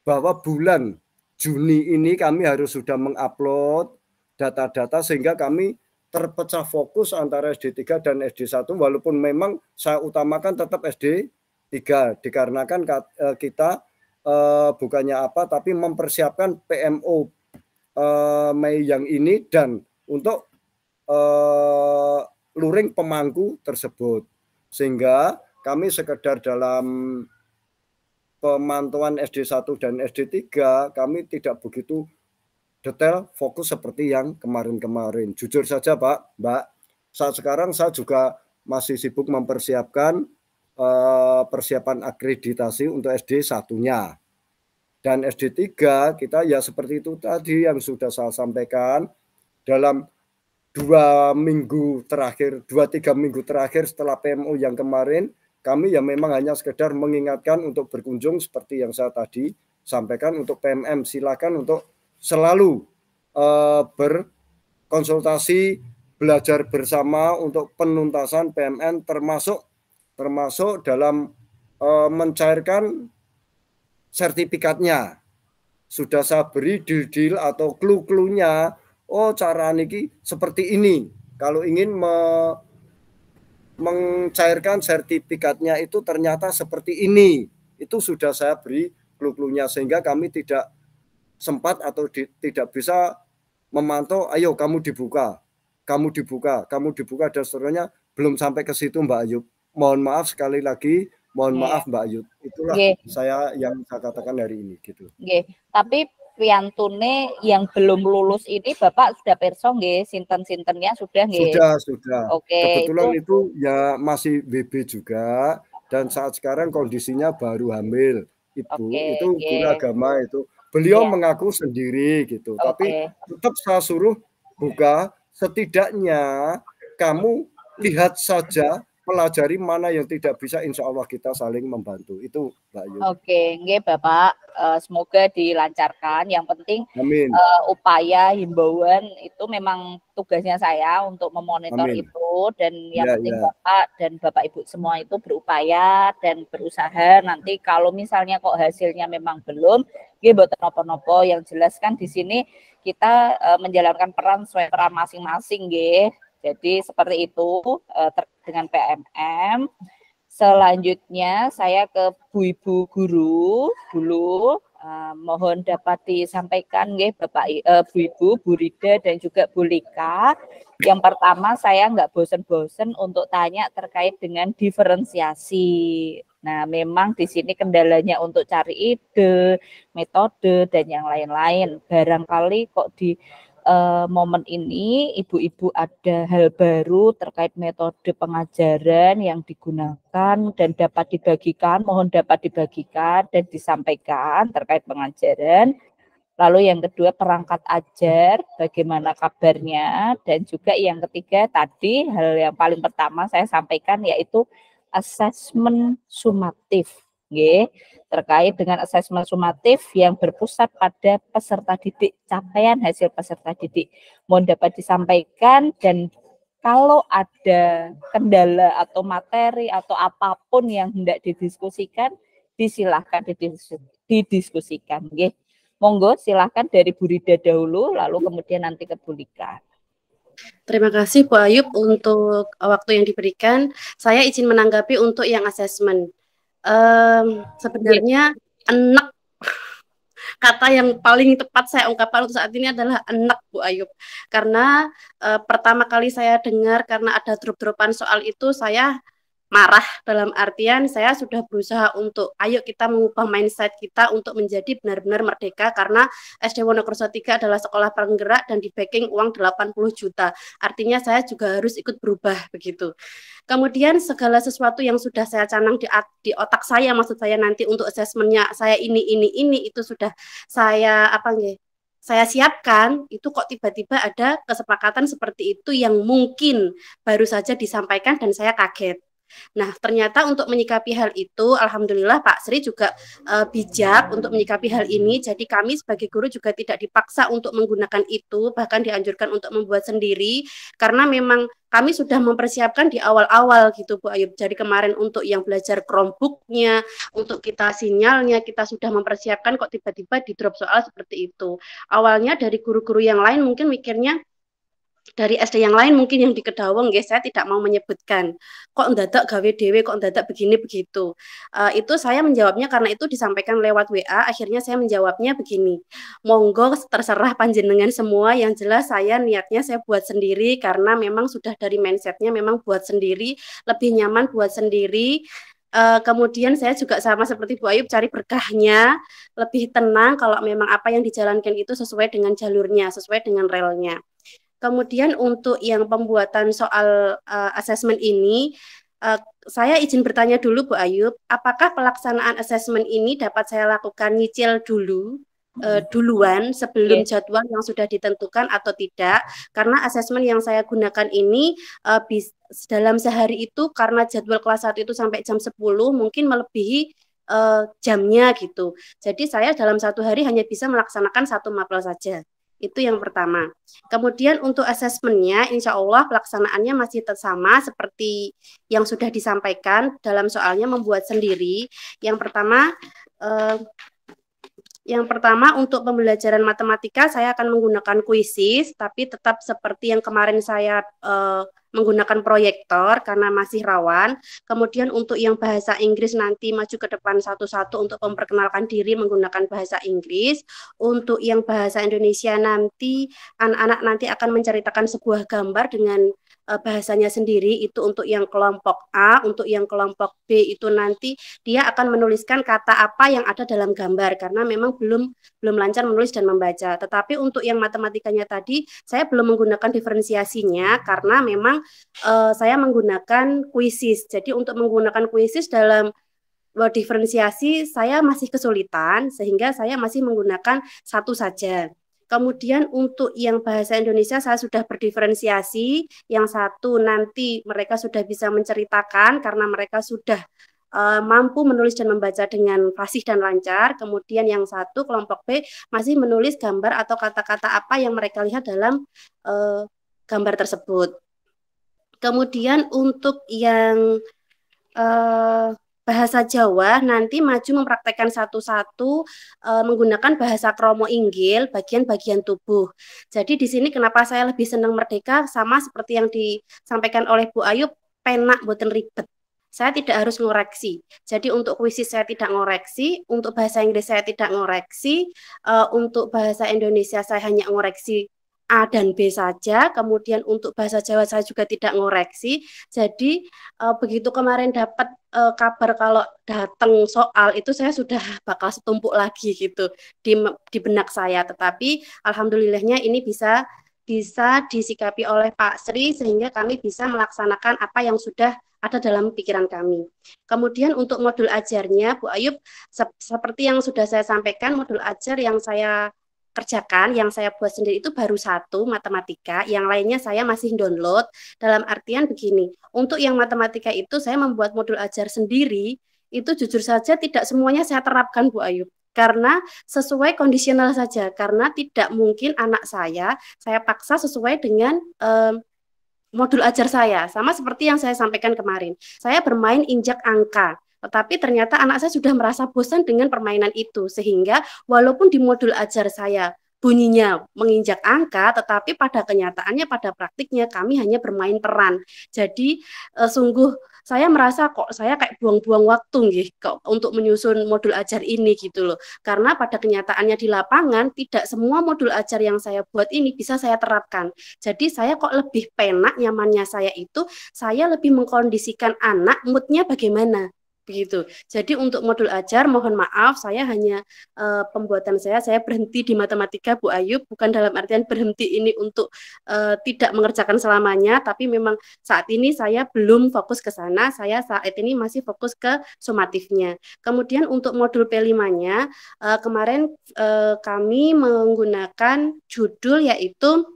Speaker 3: bahwa bulan Juni ini kami harus sudah mengupload data-data sehingga kami terpecah fokus antara SD 3 dan SD 1 walaupun memang saya utamakan tetap SD 3 dikarenakan kita bukannya apa tapi mempersiapkan PMO Mei yang ini dan untuk luring pemangku tersebut sehingga kami sekedar dalam pemantauan SD 1 dan SD 3 kami tidak begitu detail fokus seperti yang kemarin-kemarin. Jujur saja Pak, Mbak, saat sekarang saya juga masih sibuk mempersiapkan persiapan akreditasi untuk SD 1-nya. Dan SD 3 kita ya seperti itu tadi yang sudah saya sampaikan dalam 2-3 minggu terakhir setelah PMO yang kemarin kami ya memang hanya sekedar mengingatkan untuk berkunjung seperti yang saya tadi sampaikan untuk PMM silakan untuk selalu berkonsultasi belajar bersama untuk penuntasan PMN termasuk dalam mencairkan sertifikatnya. Sudah saya beri deal-deal atau clue-cluenya, oh cara niki seperti ini. Kalau ingin mencairkan sertifikatnya itu ternyata seperti ini. Itu sudah saya beri clue-cluenya sehingga kami tidak sempat atau tidak bisa memantau, ayo kamu dibuka dan seterusnya belum sampai ke situ Mbak Ayub. Mohon maaf sekali lagi, maaf Mbak Ayub. Itulah saya yang saya katakan hari ini gitu.
Speaker 1: Tapi piantune yang belum lulus ini Bapak sudah perso nggih, sinten-sintennya sudah nggih?
Speaker 3: Sudah.
Speaker 1: Oke,
Speaker 3: kebetulan itu ya masih WB juga dan saat sekarang kondisinya baru hamil. Itu guru agama itu. Beliau mengaku sendiri gitu. Tapi tetap saya suruh buka setidaknya kamu lihat saja pelajari mana yang tidak bisa insya Allah kita saling membantu itu Mbak Yu.
Speaker 1: Nggih Bapak, semoga dilancarkan. Yang penting upaya himbauan itu memang tugasnya saya untuk memonitor itu dan yang penting Bapak dan Bapak Ibu semua itu berupaya dan berusaha. Nanti kalau misalnya kok hasilnya memang belum, nggih mboten napa-napa. Yang jelas kan di sini kita menjalankan peran sesuai peran masing-masing nggih. Jadi seperti itu dengan PMM. Selanjutnya saya ke Bu Ibu Guru dulu. Mohon dapat disampaikan nggih Bapak Bu Ibu, Bu Rida dan juga Bu Lika. Yang pertama saya nggak bosen-bosen untuk tanya terkait dengan diferensiasi. Nah, memang di sini kendalanya untuk cari ide, metode dan yang lain-lain. Barangkali kok di momen ini ibu-ibu ada hal baru terkait metode pengajaran yang digunakan dan dapat dibagikan, mohon dapat dibagikan dan disampaikan terkait pengajaran. Lalu yang kedua perangkat ajar, bagaimana kabarnya, dan juga yang ketiga tadi hal yang paling pertama saya sampaikan yaitu asesmen sumatif. Terkait dengan asesmen sumatif yang berpusat pada peserta didik, capaian hasil peserta didik. Mohon dapat disampaikan dan kalau ada kendala atau materi atau apapun yang hendak didiskusikan, disilahkan didiskusikan. Monggo silahkan dari Bu Rida dahulu, lalu kemudian nanti ke Bu Lika.
Speaker 2: Terima kasih Bu Ayub untuk waktu yang diberikan. Saya izin menanggapi untuk yang asesmen. Sebenarnya enak, kata yang paling tepat saya ungkapkan untuk saat ini adalah enak Bu Ayub. Karena pertama kali saya dengar karena ada drop-dropan soal itu saya marah, dalam artian saya sudah berusaha untuk ayo kita mengubah mindset kita untuk menjadi benar-benar merdeka karena SD Wonokerso 3 adalah sekolah penggerak dan di backing uang 80 juta. Artinya saya juga harus ikut berubah begitu. Kemudian segala sesuatu yang sudah saya canang di otak saya, maksud saya nanti untuk asesmennya saya ini itu sudah saya saya siapkan, itu kok tiba-tiba ada kesepakatan seperti itu yang mungkin baru saja disampaikan dan saya kaget. Nah, ternyata untuk menyikapi hal itu, alhamdulillah Pak Sri juga bijak untuk menyikapi hal ini. Jadi kami sebagai guru juga tidak dipaksa untuk menggunakan itu, bahkan dianjurkan untuk membuat sendiri, karena memang kami sudah mempersiapkan di awal-awal gitu Bu Ayub. Jadi kemarin untuk yang belajar Chromebook-nya, untuk kita sinyalnya, kita sudah mempersiapkan kok tiba-tiba di drop soal seperti itu. Awalnya dari guru-guru yang lain mungkin mikirnya, dari SD yang lain mungkin yang di Kedawang, guys, saya tidak mau menyebutkan kok ndadak gawe dewe, kok ndadak begini begitu. Itu saya menjawabnya karena itu disampaikan lewat WA. Akhirnya saya menjawabnya begini, monggo terserah panjenengan semua, yang jelas saya niatnya saya buat sendiri karena memang sudah dari mindsetnya memang buat sendiri, lebih nyaman buat sendiri. Kemudian saya juga sama seperti Bu Ayub cari berkahnya, lebih tenang kalau memang apa yang dijalankan itu sesuai dengan jalurnya, sesuai dengan relnya. Kemudian untuk yang pembuatan soal asesmen ini, saya izin bertanya dulu Bu Ayub, apakah pelaksanaan asesmen ini dapat saya lakukan nyicil dulu, duluan sebelum jadwal yang sudah ditentukan atau tidak? Karena asesmen yang saya gunakan ini dalam sehari itu karena jadwal kelas 1 itu sampai jam 10 mungkin melebihi jamnya gitu. Jadi saya dalam satu hari hanya bisa melaksanakan satu mapel saja. Itu yang pertama. Kemudian untuk asesmennya, insya Allah pelaksanaannya masih sama seperti yang sudah disampaikan dalam soalnya membuat sendiri. Yang pertama untuk pembelajaran matematika saya akan menggunakan kuisis, tapi tetap seperti yang kemarin saya menggunakan proyektor karena masih rawan. Kemudian untuk yang bahasa Inggris nanti maju ke depan satu-satu untuk memperkenalkan diri menggunakan bahasa Inggris. Untuk yang bahasa Indonesia nanti anak-anak nanti akan menceritakan sebuah gambar dengan bahasanya sendiri, itu untuk yang kelompok A. Untuk yang kelompok B itu nanti dia akan menuliskan kata apa yang ada dalam gambar karena memang belum lancar menulis dan membaca. Tetapi untuk yang matematikanya tadi saya belum menggunakan diferensiasinya karena memang saya menggunakan kuisis. Jadi untuk menggunakan kuisis dalam diferensiasi saya masih kesulitan sehingga saya masih menggunakan satu saja. Kemudian untuk yang bahasa Indonesia saya sudah berdiferensiasi, yang satu nanti mereka sudah bisa menceritakan karena mereka sudah mampu menulis dan membaca dengan fasih dan lancar. Kemudian yang satu kelompok B masih menulis gambar atau kata-kata apa yang mereka lihat dalam gambar tersebut. Kemudian untuk yang bahasa Jawa nanti maju mempraktekkan satu-satu menggunakan bahasa kromo inggil bagian-bagian tubuh. Jadi di sini kenapa saya lebih senang merdeka sama seperti yang disampaikan oleh Bu Ayub, penak boten ribet. saya tidak harus ngoreksi. Jadi untuk kuisis saya tidak ngoreksi, untuk bahasa Inggris saya tidak ngoreksi, untuk bahasa Indonesia saya hanya ngoreksi A dan B saja, kemudian untuk bahasa Jawa saya juga tidak ngoreksi. Jadi begitu kemarin dapat kabar kalau datang soal itu saya sudah bakal setumpuk lagi gitu di benak saya. Tetapi alhamdulillahnya ini bisa disikapi oleh Pak Sri sehingga kami bisa melaksanakan apa yang sudah ada dalam pikiran kami. Kemudian untuk modul ajarnya, Bu Ayub, seperti yang sudah saya sampaikan, modul ajar yang saya kerjakan, yang saya buat sendiri itu baru 1 matematika, yang lainnya saya masih download. Dalam artian begini, untuk yang matematika itu saya membuat modul ajar sendiri, itu jujur saja tidak semuanya saya terapkan, Bu Ayub. Karena sesuai kondisional saja, karena tidak mungkin anak saya paksa sesuai dengan modul ajar saya, sama seperti yang saya sampaikan kemarin. Saya bermain injak angka, tetapi ternyata anak saya sudah merasa bosan dengan permainan itu, sehingga walaupun di modul ajar saya bunyinya menginjak angka, tetapi pada kenyataannya, pada praktiknya kami hanya bermain peran. Jadi sungguh saya merasa kok saya kayak buang-buang waktu nih kok untuk menyusun modul ajar ini gitu loh. Karena pada kenyataannya di lapangan tidak semua modul ajar yang saya buat ini bisa saya terapkan. Jadi saya kok lebih penak, nyamannya saya itu saya lebih mengkondisikan anak moodnya bagaimana begitu. Jadi untuk modul ajar mohon maaf saya hanya pembuatan saya berhenti di matematika, Bu Ayub, bukan dalam artian berhenti ini untuk tidak mengerjakan selamanya, tapi memang saat ini saya belum fokus ke sana, saya saat ini masih fokus ke sumatifnya. Kemudian untuk modul P5-nya kemarin kami menggunakan judul yaitu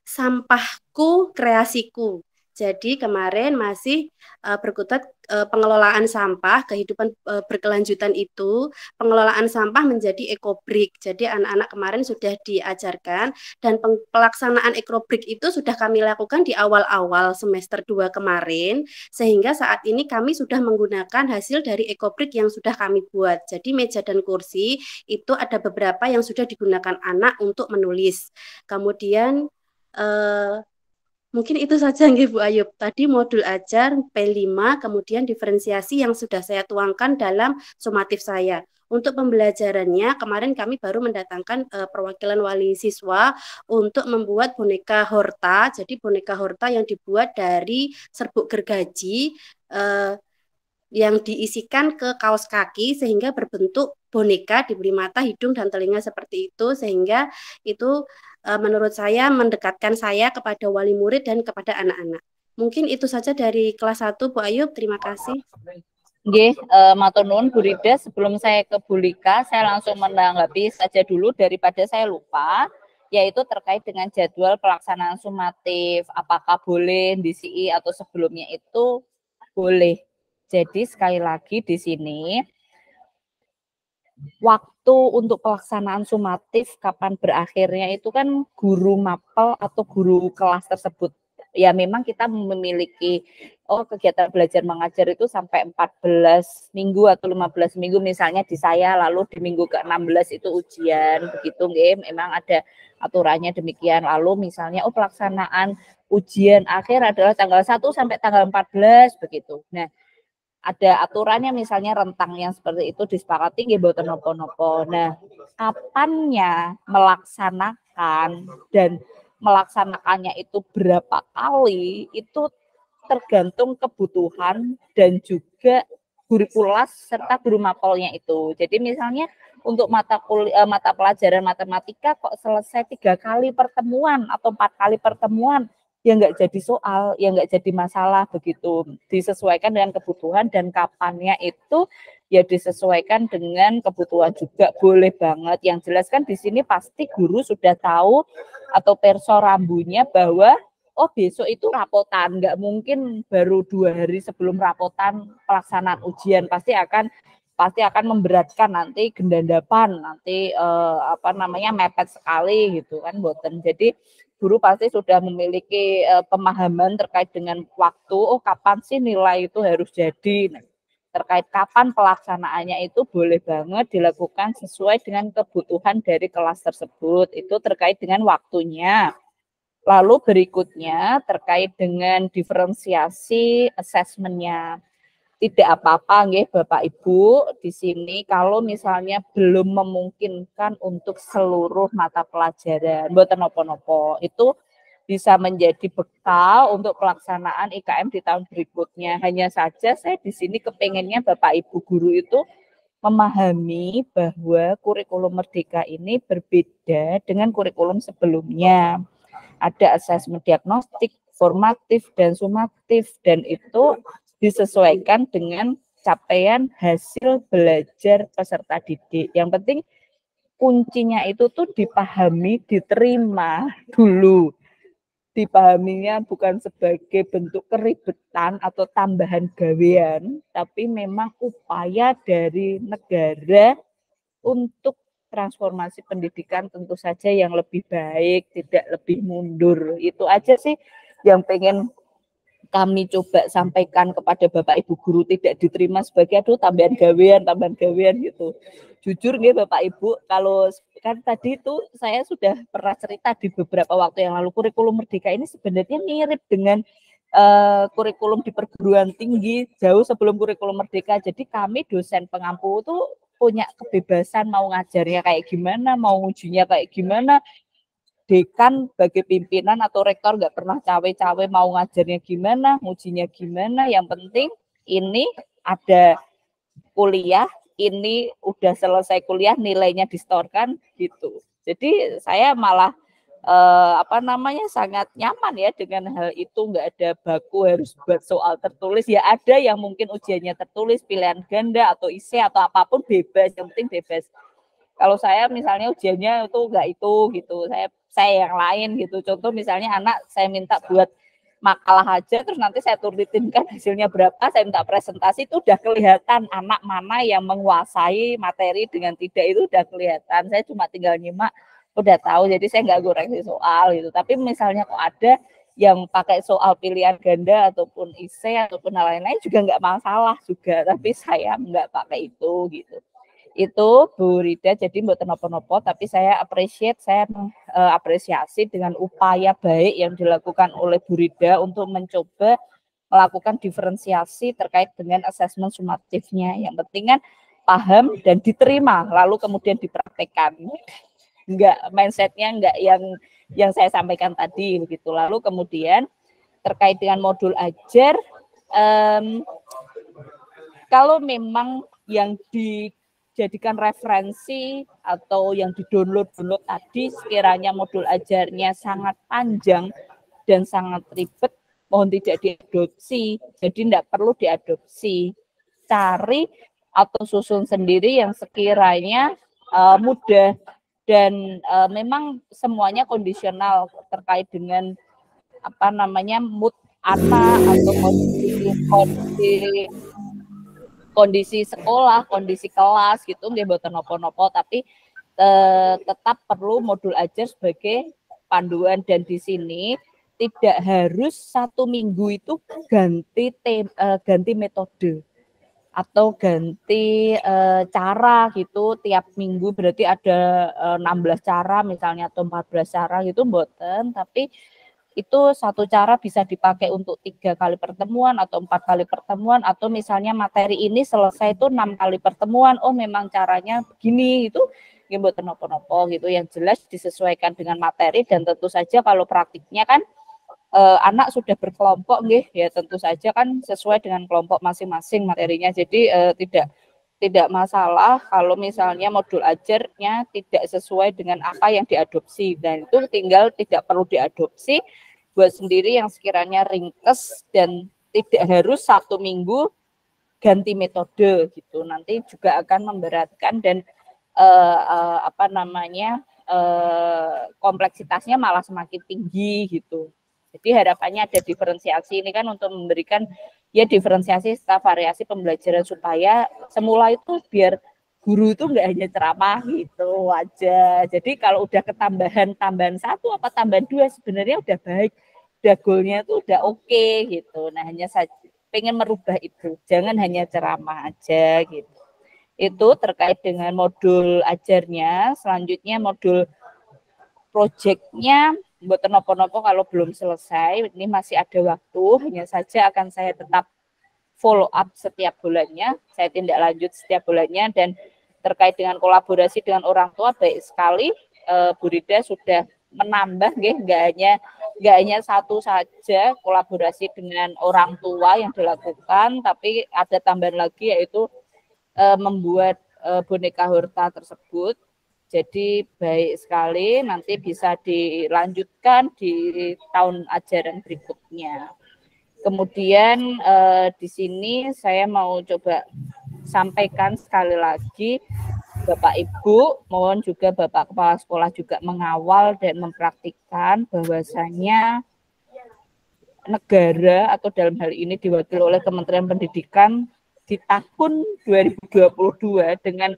Speaker 2: Sampahku Kreasiku. Jadi kemarin masih berkutat pengelolaan sampah, kehidupan berkelanjutan itu, pengelolaan sampah menjadi ekobrik. Jadi anak-anak kemarin sudah diajarkan dan pelaksanaan ekobrik itu sudah kami lakukan di awal-awal semester 2 kemarin, sehingga saat ini kami sudah menggunakan hasil dari ekobrik yang sudah kami buat. Jadi meja dan kursi itu ada beberapa yang sudah digunakan anak untuk menulis. Kemudian mungkin itu saja nggih Bu Ayub. Tadi modul ajar P5, kemudian diferensiasi yang sudah saya tuangkan dalam sumatif saya. Untuk pembelajarannya, kemarin kami baru mendatangkan perwakilan wali siswa untuk membuat boneka horta. Jadi boneka horta yang dibuat dari serbuk gergaji yang diisikan ke kaos kaki sehingga berbentuk boneka, diberi mata, hidung, dan telinga seperti itu, sehingga itu menurut saya mendekatkan saya kepada wali murid dan kepada anak-anak. Mungkin itu saja dari kelas 1, Bu Ayub. Terima kasih.
Speaker 1: Nggih, matur nuwun Bu Rida. Sebelum saya ke Bu Lika, saya langsung menanggapi saja dulu daripada saya lupa, yaitu terkait dengan jadwal pelaksanaan sumatif. Apakah boleh di CI atau sebelumnya itu boleh. Jadi sekali lagi di sini waktu untuk pelaksanaan sumatif kapan berakhirnya itu kan guru mapel atau guru kelas tersebut. Ya memang kita memiliki kegiatan belajar mengajar itu sampai 14 minggu atau 15 minggu misalnya di saya, lalu di minggu ke-16 itu ujian begitu nggih, memang ada aturannya demikian. Lalu misalnya pelaksanaan ujian akhir adalah tanggal 1 sampai tanggal 14 begitu. Nah, ada aturannya misalnya rentang yang seperti itu disepakati nggih mboten napa-napa. Nah, kapannya melaksanakan dan melaksanakannya itu berapa kali itu tergantung kebutuhan dan juga kurikulum serta guru mapelnya itu. Jadi misalnya untuk mata pelajaran matematika kok selesai 3 kali pertemuan atau 4 kali pertemuan, ya nggak jadi soal, ya nggak jadi masalah begitu. Disesuaikan dengan kebutuhan dan kapannya itu ya disesuaikan dengan kebutuhan juga, boleh banget. Yang jelas kan di sini pasti guru sudah tahu atau perso rambunya bahwa besok itu rapotan, nggak mungkin baru 2 hari sebelum rapotan pelaksanaan ujian, pasti akan memberatkan nanti gendandapan, nanti mepet sekali gitu kan boten. Jadi guru pasti sudah memiliki pemahaman terkait dengan waktu, kapan sih nilai itu harus jadi. Nah, terkait kapan pelaksanaannya itu boleh banget dilakukan sesuai dengan kebutuhan dari kelas tersebut. Itu terkait dengan waktunya. Lalu berikutnya terkait dengan diferensiasi asesmennya. Tidak apa-apa nggih Bapak Ibu di sini kalau misalnya belum memungkinkan untuk seluruh mata pelajaran, mboten napa-napa. Itu bisa menjadi bekal untuk pelaksanaan IKM di tahun berikutnya. Hanya saja saya di sini kepengennya Bapak Ibu guru itu memahami bahwa kurikulum Merdeka ini berbeda dengan kurikulum sebelumnya. Ada asesmen diagnostik, formatif, dan sumatif, dan itu disesuaikan dengan capaian hasil belajar peserta didik. Yang penting kuncinya itu tuh dipahami, diterima dulu. Dipahaminya bukan sebagai bentuk keribetan atau tambahan gawean, tapi memang upaya dari negara untuk transformasi pendidikan tentu saja yang lebih baik, tidak lebih mundur. Itu aja sih yang pengen kami coba sampaikan kepada Bapak Ibu guru, tidak diterima sebagai aduh tambahan gawean gitu. Jujur nih Bapak Ibu, kalau kan tadi itu saya sudah pernah cerita di beberapa waktu yang lalu, kurikulum Merdeka ini sebenarnya mirip dengan kurikulum di perguruan tinggi jauh sebelum kurikulum Merdeka. Jadi kami dosen pengampu itu punya kebebasan mau ngajarnya kayak gimana, mau ujinya kayak gimana. Dekan sebagai pimpinan atau rektor nggak pernah cawe-cawe mau ngajarnya gimana, ujinya gimana. Yang penting ini ada kuliah, ini udah selesai kuliah, nilainya distorkan gitu. Jadi saya malah sangat nyaman ya dengan hal itu, nggak ada baku harus buat soal tertulis. Ya ada yang mungkin ujiannya tertulis, pilihan ganda atau isi atau apapun bebas, yang penting bebas. Kalau saya misalnya ujiannya itu nggak itu gitu, saya yang lain gitu. Contoh misalnya anak saya minta buat makalah aja, terus nanti saya tulitin kan hasilnya berapa, saya minta presentasi, itu udah kelihatan anak mana yang menguasai materi dengan tidak, itu udah kelihatan. Saya cuma tinggal nyimak, udah tahu, jadi saya nggak goreksi soal gitu. Tapi misalnya kok ada yang pakai soal pilihan ganda ataupun isi ataupun lain-lain juga nggak masalah juga, tapi saya nggak pakai itu gitu. Itu Bu Rida, jadi mbak nopo-nopo, tapi saya apresiasi dengan upaya baik yang dilakukan oleh Bu Rida untuk mencoba melakukan diferensiasi terkait dengan asesmen sumatifnya. Yang penting kan paham dan diterima, lalu kemudian dipraktekkan. Enggak, mindsetnya enggak yang saya sampaikan tadi begitu. Lalu kemudian terkait dengan modul ajar, kalau memang yang dijadikan referensi atau yang di-download tadi sekiranya modul ajarnya sangat panjang dan sangat ribet, mohon tidak diadopsi. Jadi tidak perlu diadopsi. Cari atau susun sendiri yang sekiranya mudah dan memang semuanya kondisional terkait dengan mood anak atau kondisi sekolah, kondisi kelas gitu, nggih mboten nopo-nopo, tapi tetap perlu modul ajar sebagai panduan. Dan di sini tidak harus 1 minggu itu ganti metode atau ganti cara gitu tiap minggu, berarti ada 16 cara misalnya atau 14 cara gitu mboten, tapi itu satu cara bisa dipakai untuk 3 kali pertemuan atau 4 kali pertemuan, atau misalnya materi ini selesai itu 6 kali pertemuan, oh memang caranya begini, itu mboten nopo-nopo gitu. Yang jelas disesuaikan dengan materi, dan tentu saja kalau praktiknya kan anak sudah berkelompok nggih, ya tentu saja kan sesuai dengan kelompok masing-masing materinya. Jadi tidak masalah kalau misalnya modul ajarnya tidak sesuai dengan apa yang diadopsi, dan itu tinggal tidak perlu diadopsi, buat sendiri yang sekiranya ringkes dan tidak harus 1 minggu ganti metode gitu. Nanti juga akan memberatkan dan kompleksitasnya malah semakin tinggi gitu. Jadi harapannya ada diferensiasi ini kan untuk memberikan ya diferensiasi serta variasi pembelajaran supaya semula itu biar guru itu enggak hanya ceramah gitu aja. Jadi kalau udah tambahan 1 apa tambahan 2 sebenarnya udah baik, udah goalnya itu udah oke gitu. Nah hanya saja pengen merubah itu, jangan hanya ceramah aja gitu. Itu terkait dengan modul ajarnya. Selanjutnya modul proyeknya mboten nopo-nopo kalau belum selesai, ini masih ada waktu, hanya saja akan saya tetap follow up setiap bulannya, saya tindak lanjut setiap bulannya, dan terkait dengan kolaborasi dengan orang tua baik sekali Bu Rida sudah menambah, nggak hanya satu saja kolaborasi dengan orang tua yang dilakukan, tapi ada tambahan lagi yaitu membuat boneka Horta tersebut. Jadi baik sekali, nanti bisa dilanjutkan di tahun ajaran berikutnya. Kemudian di sini saya mau coba sampaikan sekali lagi, Bapak Ibu, mohon juga Bapak Kepala Sekolah juga mengawal dan mempraktikkan bahwasanya negara atau dalam hal ini diwakili oleh Kementerian Pendidikan di tahun 2022 dengan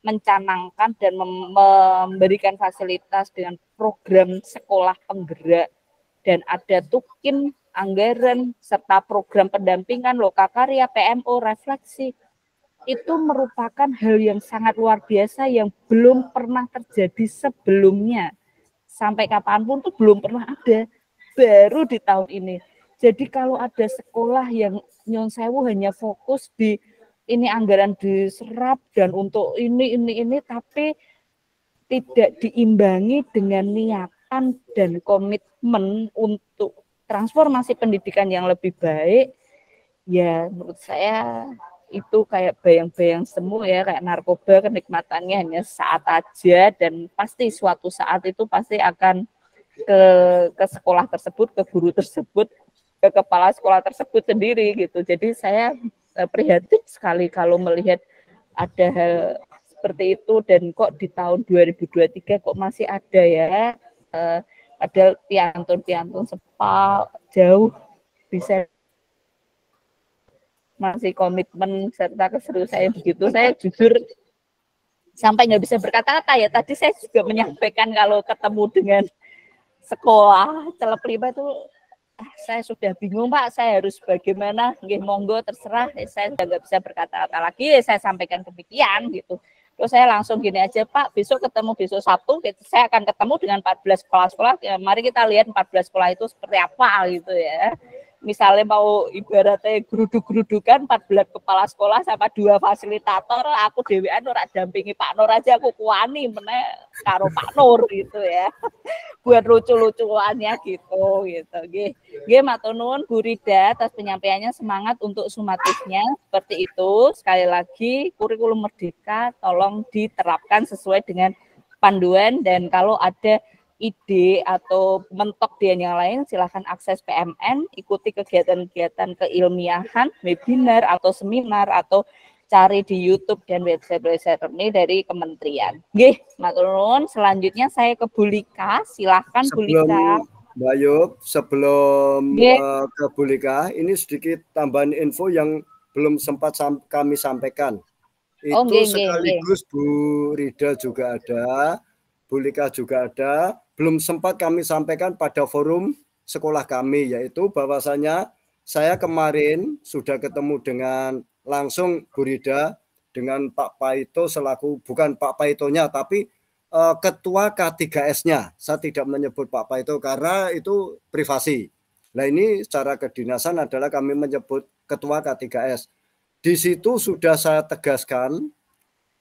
Speaker 1: mencanangkan dan memberikan fasilitas dengan program sekolah penggerak dan ada tukin anggaran serta program pendampingan lokakarya, PMO, refleksi, itu merupakan hal yang sangat luar biasa yang belum pernah terjadi sebelumnya. Sampai kapanpun tuh belum pernah ada, baru di tahun ini. Jadi kalau ada sekolah yang nyon sewu hanya fokus di ini anggaran diserap dan untuk ini, tapi tidak diimbangi dengan niatan dan komitmen untuk transformasi pendidikan yang lebih baik, ya menurut saya itu kayak bayang-bayang semu ya, kayak narkoba, kenikmatannya hanya saat aja dan pasti suatu saat itu pasti akan ke sekolah tersebut, ke guru tersebut, ke kepala sekolah tersebut sendiri gitu. Jadi saya prihatin sekali kalau melihat ada hal seperti itu dan kok di tahun 2023 kok masih ada ya, padahal piantun sepal jauh bisa masih komitmen serta keseriusan begitu. Saya jujur sampai nggak bisa berkata-kata ya. Tadi saya juga menyampaikan kalau ketemu dengan sekolah Celep 5 itu saya sudah bingung Pak, saya harus bagaimana, nggih monggo terserah, saya sudah nggak bisa berkata-kata lagi, saya sampaikan demikian gitu. Terus saya langsung gini aja Pak, besok ketemu besok Sabtu, saya akan ketemu dengan 14 kepala-sekolah, ya, mari kita lihat 14 sekolah itu seperti apa gitu ya. Misalnya mau ibaratnya geruduk-gerudukan 14 kepala sekolah sama 2 fasilitator, aku dewean ora dampingi Pak Nur aja aku kuani meneh karo Pak Nur gitu ya. Buat lucu-lucuannya gitu. Nggih matur nuwun Bu Rida atas penyampaiannya, semangat untuk sumatifnya seperti itu. Sekali lagi kurikulum merdeka tolong diterapkan sesuai dengan panduan, dan kalau ada ide atau mentok dia yang lain silahkan akses PMN, ikuti kegiatan-kegiatan keilmiahan, webinar atau seminar atau cari di YouTube dan website resmi dari kementerian. Nggih, matur nuwun. Selanjutnya saya ke Bu Lika, silahkan Bu Lika.
Speaker 3: Mbak Yub, sebelum ke Bu Lika, ini sedikit tambahan info yang belum sempat kami sampaikan. Itu sekaligus Bu Rida juga ada, Bu Lika juga ada, belum sempat kami sampaikan pada forum sekolah kami, yaitu bahwasanya saya kemarin sudah ketemu dengan langsung Bu Rida dengan Pak Paito selaku, bukan Pak Paitonya tapi ketua K3S-nya. Saya tidak menyebut Pak Paito karena itu privasi. Nah ini secara kedinasan adalah kami menyebut ketua K3S. Di situ sudah saya tegaskan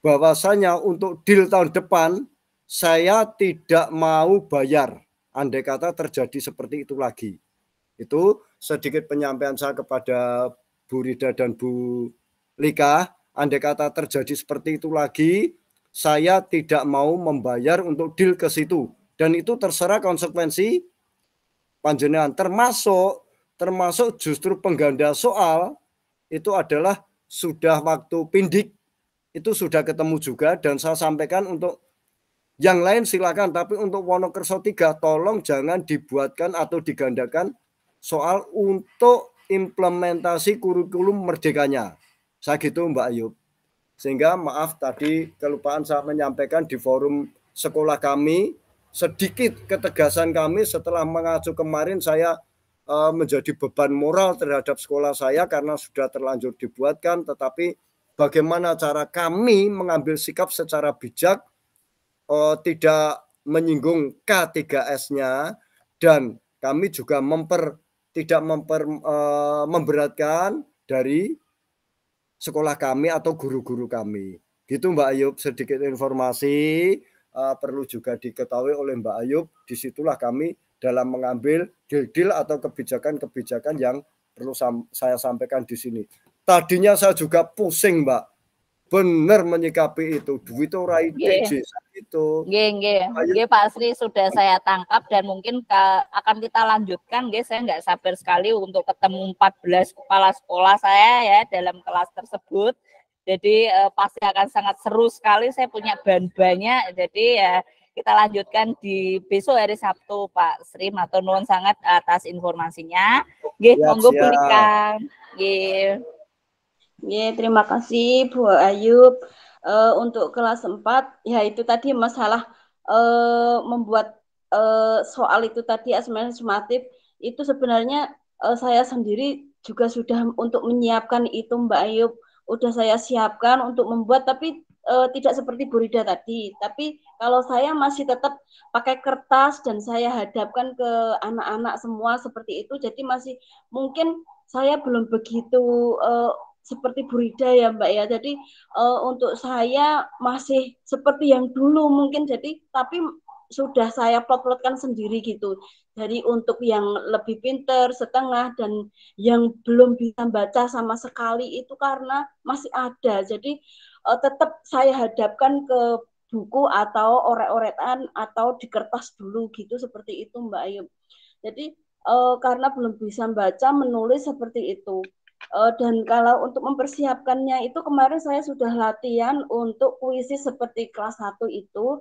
Speaker 3: bahwasanya untuk deal tahun depan saya tidak mau bayar andai kata terjadi seperti itu lagi. Itu sedikit penyampaian saya kepada Bu Rida dan Bu Lika. Andai kata terjadi seperti itu lagi, saya tidak mau membayar untuk deal ke situ. Dan itu terserah konsekuensi panjenengan. Termasuk justru pengganda soal itu adalah sudah waktu pindik. Itu sudah ketemu juga dan saya sampaikan untuk yang lain silakan, tapi untuk Wonokerso 3 tolong jangan dibuatkan atau digandakan soal untuk implementasi kurikulum merdekanya. Saya gitu Mbak Ayub. Sehingga maaf tadi kelupaan saya menyampaikan di forum sekolah kami, sedikit ketegasan kami setelah mengacu kemarin saya menjadi beban moral terhadap sekolah saya karena sudah terlanjur dibuatkan, tetapi bagaimana cara kami mengambil sikap secara bijak, tidak menyinggung K3S-nya, dan kami juga tidak memberatkan dari sekolah kami atau guru-guru kami. Gitu Mbak Ayub, sedikit informasi perlu juga diketahui oleh Mbak Ayub. Disitulah kami dalam mengambil deal-deal atau kebijakan-kebijakan yang perlu saya sampaikan di sini. Tadinya saya juga pusing Mbak, benar menyikapi itu. Duit ora ide itu.
Speaker 1: Nggih, Pak Sri sudah saya tangkap dan mungkin akan kita lanjutkan. Nggih, saya nggak sabar sekali untuk ketemu 14 kepala sekolah saya ya dalam kelas tersebut. Jadi pasti akan sangat seru sekali. Saya punya bahan banyak. Jadi ya kita lanjutkan di besok hari Sabtu, Pak Sri. Matur nuwun sangat atas informasinya. Nggih, monggo belikan. Nggih.
Speaker 4: Nggih, terima kasih Bu Ayub. Untuk kelas 4 ya itu tadi masalah membuat soal itu tadi asesmen sumatif itu sebenarnya saya sendiri juga sudah untuk menyiapkan itu Mbak Ayub, udah saya siapkan untuk membuat, tapi tidak seperti Bu Rida tadi, tapi kalau saya masih tetap pakai kertas dan saya hadapkan ke anak-anak semua seperti itu, jadi masih mungkin saya belum begitu seperti Bu Rida ya Mbak ya. Jadi untuk saya masih seperti yang dulu mungkin, jadi tapi sudah saya plot-plotkan sendiri gitu. Jadi untuk yang lebih pinter setengah dan yang belum bisa baca sama sekali itu karena masih ada. Jadi tetap saya hadapkan ke buku atau orek-orekan atau di kertas dulu gitu, seperti itu Mbak Ayu. Jadi karena belum bisa baca menulis seperti itu. Dan kalau untuk mempersiapkannya itu kemarin saya sudah latihan untuk puisi seperti kelas 1 itu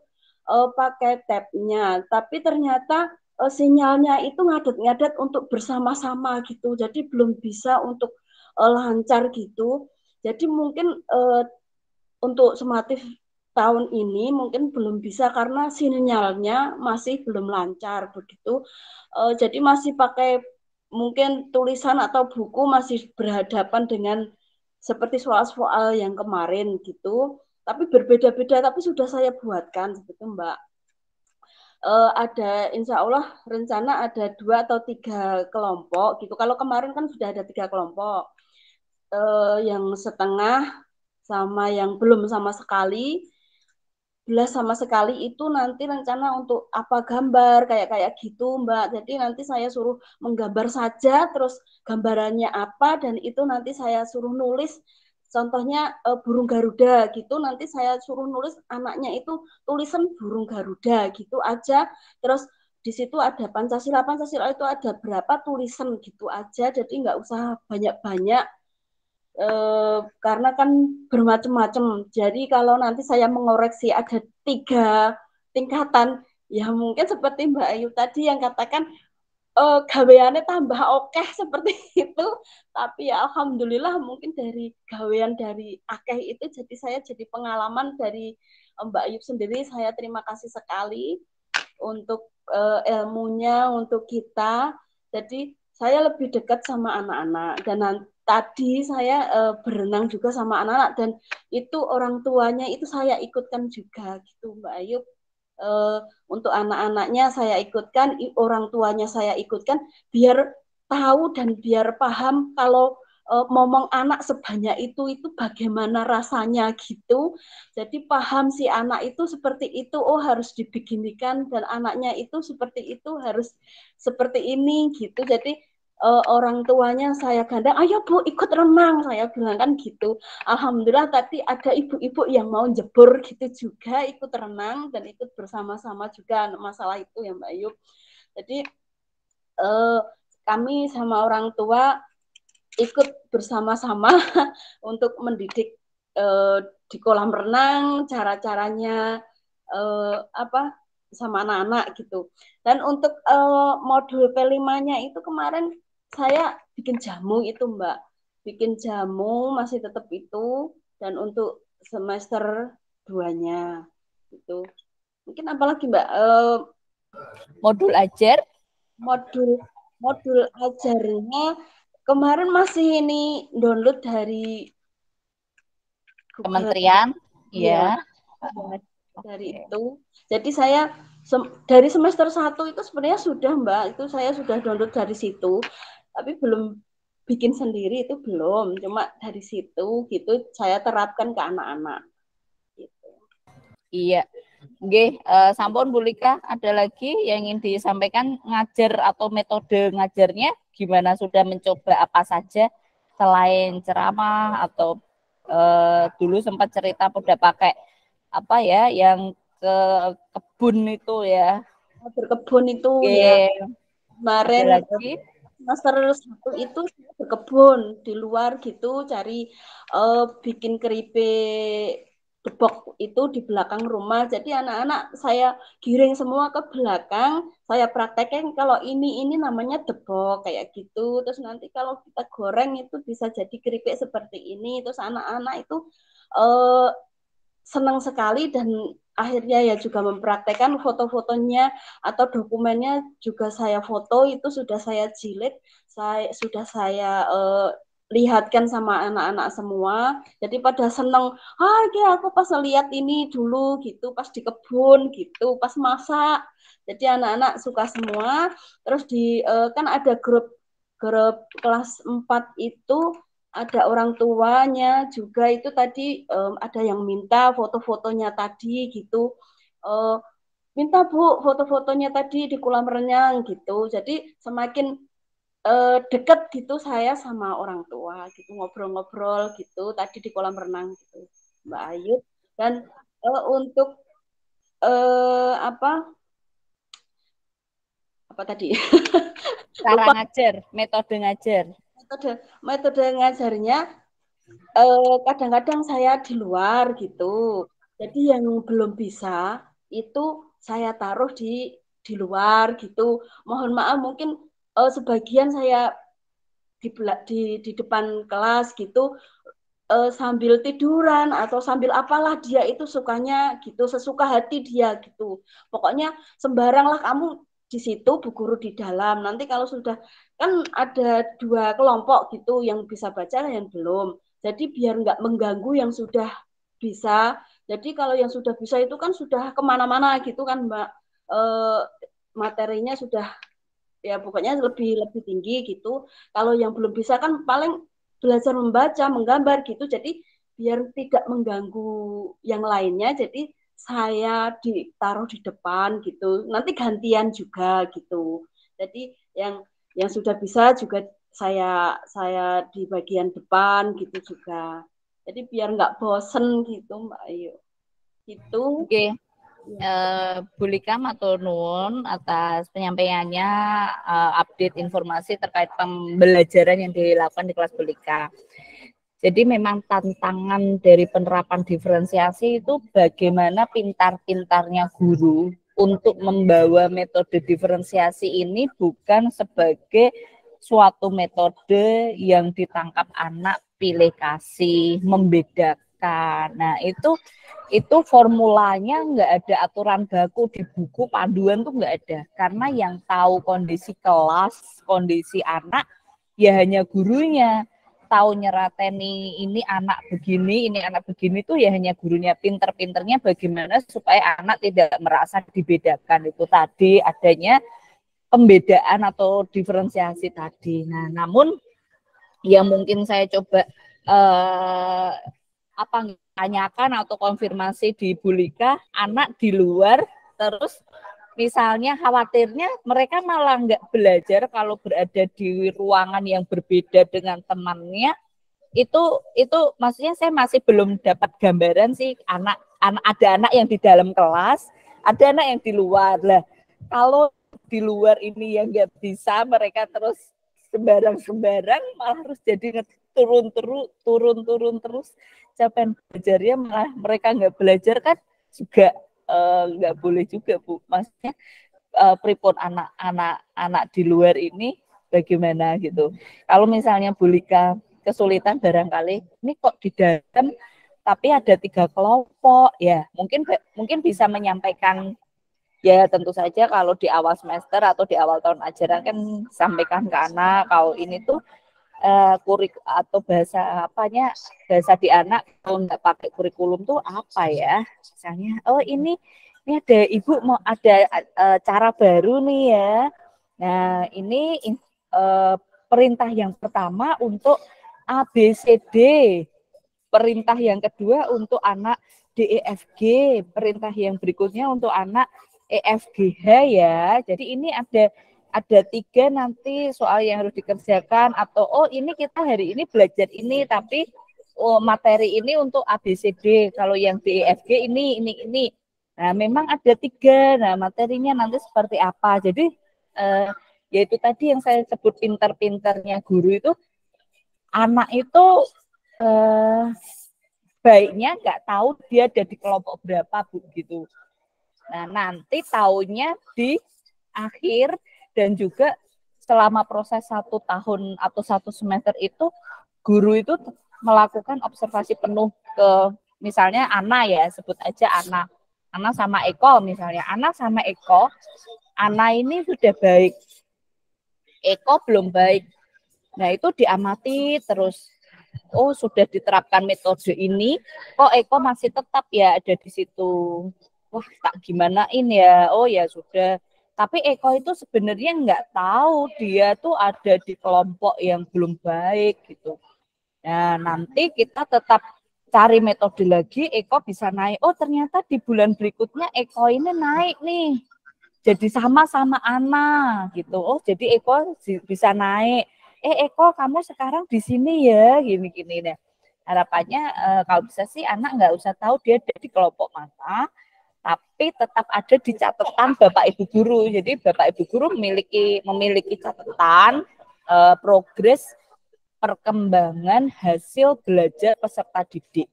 Speaker 4: pakai tabnya, tapi ternyata sinyalnya itu ngadet-ngadet untuk bersama-sama gitu, jadi belum bisa untuk lancar gitu. Jadi mungkin untuk sumatif tahun ini mungkin belum bisa karena sinyalnya masih belum lancar begitu. Jadi masih pakai mungkin tulisan atau buku, masih berhadapan dengan seperti soal-soal yang kemarin gitu, tapi berbeda-beda, tapi sudah saya buatkan seperti Mbak. Ada insya Allah rencana ada 2 atau 3 kelompok gitu. Kalau kemarin kan sudah ada 3 kelompok, yang setengah sama yang belum sama sekali. Belas sama sekali itu nanti rencana untuk apa gambar kayak gitu Mbak. Jadi nanti saya suruh menggambar saja, terus gambarannya apa, dan itu nanti saya suruh nulis. Contohnya burung Garuda gitu, nanti saya suruh nulis anaknya itu tulisan burung Garuda gitu aja. Terus di situ ada Pancasila itu ada berapa tulisan gitu aja. Jadi nggak usah banyak-banyak. Karena kan bermacam-macam. Jadi kalau nanti saya mengoreksi ada 3 tingkatan, ya mungkin seperti Mbak Ayu tadi yang katakan gaweannya tambah okeh seperti itu. Tapi ya alhamdulillah mungkin dari gawean dari akeh itu jadi saya jadi pengalaman dari Mbak Ayu sendiri. Saya terima kasih sekali untuk ilmunya untuk kita. Jadi saya lebih dekat sama anak-anak, dan tadi saya berenang juga sama anak-anak, dan itu orang tuanya itu saya ikutkan juga gitu Mbak Ayub. Untuk anak-anaknya saya ikutkan, orang tuanya saya ikutkan, biar tahu dan biar paham kalau ngomong anak sebanyak itu bagaimana rasanya gitu. Jadi paham si anak itu seperti itu, oh harus dibeginikan, dan anaknya itu seperti itu harus seperti ini gitu. Jadi orang tuanya saya gandeng, ayo Bu ikut renang, saya bilang kan gitu. Alhamdulillah tadi ada ibu-ibu yang mau jebur gitu juga ikut renang dan ikut bersama-sama juga masalah itu ya Mbak Ayub. Jadi kami sama orang tua ikut bersama-sama untuk mendidik di kolam renang, cara-caranya apa sama anak-anak gitu. Dan untuk modul P5-nya itu kemarin saya bikin jamu itu Mbak, bikin jamu masih tetap itu, dan untuk semester 2-nya itu mungkin apalagi Mbak,
Speaker 1: modul ajar,
Speaker 4: modul ajarnya kemarin masih ini download dari
Speaker 1: Kementerian, ya.
Speaker 4: Dari itu. Jadi saya dari semester 1 itu sebenarnya sudah Mbak, itu saya sudah download dari situ, tapi belum bikin sendiri itu belum, cuma dari situ gitu saya terapkan ke anak-anak. Gitu.
Speaker 1: Iya. Oke, sampun Bu Lika, ada lagi yang ingin disampaikan ngajar atau metode ngajarnya gimana, sudah mencoba apa saja selain ceramah atau dulu sempat cerita udah pakai apa ya yang ke kebun itu ya.
Speaker 4: Berkebun itu
Speaker 1: Oke,
Speaker 4: ya
Speaker 1: ada
Speaker 4: kemarin
Speaker 1: lagi.
Speaker 4: semester 1 itu berkebun di luar gitu, cari bikin keripik debok itu di belakang rumah. Jadi anak-anak saya giring semua ke belakang, saya praktekkan kalau ini namanya debok kayak gitu. Terus nanti kalau kita goreng itu bisa jadi keripik seperti ini. Terus anak-anak itu senang sekali dan akhirnya ya juga mempraktekkan, foto-fotonya atau dokumennya juga saya foto, itu sudah saya jilid, sudah saya lihatkan sama anak-anak semua. Jadi pada seneng, aku pas lihat ini dulu gitu, pas di kebun gitu, pas masak. Jadi anak-anak suka semua. Terus kan ada grup kelas 4 itu ada orang tuanya juga, itu tadi ada yang minta foto-fotonya tadi gitu, minta Bu foto-fotonya tadi di kolam renang gitu. Jadi semakin dekat gitu saya sama orang tua gitu, ngobrol-ngobrol gitu tadi di kolam renang gitu Mbak Ayu. Dan untuk apa tadi
Speaker 1: Cara ngajar, metode ngajar.
Speaker 4: Metode ngajarnya kadang-kadang saya di luar gitu. Jadi yang belum bisa itu saya taruh di luar gitu. Mohon maaf mungkin sebagian saya di depan kelas gitu sambil tiduran atau sambil apalah, dia itu sukanya gitu, sesuka hati dia gitu. Pokoknya sembarang lah kamu di situ, Bu Guru di dalam. Nanti kalau sudah, kan ada 2 kelompok gitu, yang bisa baca yang belum. Jadi biar nggak mengganggu yang sudah bisa. Jadi kalau yang sudah bisa itu kan sudah kemana-mana gitu kan Mbak, materinya sudah ya pokoknya lebih tinggi gitu. Kalau yang belum bisa kan paling belajar membaca, menggambar gitu. Jadi biar tidak mengganggu yang lainnya, jadi saya ditaruh di depan gitu. Nanti gantian juga gitu. Jadi yang sudah bisa juga saya di bagian depan gitu juga. Jadi biar nggak bosen gitu Mbak Ayu. Gitu.
Speaker 1: Oke. Bu Lika matur nuwun atas penyampaiannya, update informasi terkait pembelajaran yang dilakukan di kelas Bu Lika. Jadi memang tantangan dari penerapan diferensiasi itu bagaimana pintar-pintarnya guru untuk membawa metode diferensiasi ini bukan sebagai suatu metode yang ditangkap anak pilih kasih, membedakan. Nah, itu formulanya nggak ada aturan baku di buku panduan tuh nggak ada. Karena yang tahu kondisi kelas, kondisi anak ya hanya gurunya. Tahu nyerateni ini anak begini tuh ya hanya gurunya. Pinter-pinternya bagaimana supaya anak tidak merasa dibedakan, itu tadi adanya pembedaan atau diferensiasi tadi. Nah, namun yang mungkin saya coba tanyakan atau konfirmasi di Bu Lika, anak di luar terus misalnya khawatirnya mereka malah nggak belajar kalau berada di ruangan yang berbeda dengan temannya. Itu maksudnya saya masih belum dapat gambaran sih, ada anak yang di dalam kelas, ada anak yang di luar. Lah, kalau di luar ini yang nggak bisa, mereka terus sembarang malah harus jadi turun terus, capaian belajarnya malah mereka nggak belajar, kan juga nggak boleh juga Bu. Maksudnya pripun anak di luar ini bagaimana gitu. Kalau misalnya Bu Lika kesulitan barangkali ini kok di dalam tapi ada 3 kelompok ya, mungkin bisa menyampaikan ya, tentu saja kalau di awal semester atau di awal tahun ajaran kan sampaikan ke anak kalau ini tuh kurik atau bahasa di anak kalau nggak pakai kurikulum tuh apa ya, misalnya ini ini ada ibu mau ada cara baru nih ya. Nah ini perintah yang pertama untuk ABCD, perintah yang kedua untuk anak DEFG, perintah yang berikutnya untuk anak EFGH ya. Jadi ini ada 3 nanti soal yang harus dikerjakan, atau ini kita hari ini belajar ini tapi materi ini untuk ABCD, kalau yang DEFG ini. Nah memang ada 3, nah materinya nanti seperti apa. Jadi yaitu tadi yang saya sebut pinter-pinternya guru itu, anak itu baiknya nggak tahu dia ada di kelompok berapa Bu gitu. Nah nanti tahunya di akhir, dan juga selama proses 1 tahun atau 1 semester itu guru itu melakukan observasi penuh ke misalnya Ana ya, sebut aja Ana sama Eko misalnya. Ana sama Eko, Ana ini sudah baik, Eko belum baik. Nah itu diamati terus. Oh sudah diterapkan metode ini, kok Eko masih tetap ya ada di situ. Wah tak gimanain ya, oh ya sudah. Tapi Eko itu sebenarnya nggak tahu dia tuh ada di kelompok yang belum baik gitu. Nah nanti kita tetap cari metode lagi, Eko bisa naik. Oh ternyata di bulan berikutnya Eko ini naik nih, jadi sama-sama Ana gitu. Oh jadi Eko bisa naik. Eko kamu sekarang di sini ya, gini-gini. Nah, harapannya kalau bisa sih anak nggak usah tahu dia ada di kelompok mana, tapi tetap ada di catatan Bapak Ibu guru. Jadi Bapak Ibu guru memiliki catatan progres perkembangan hasil belajar peserta didik.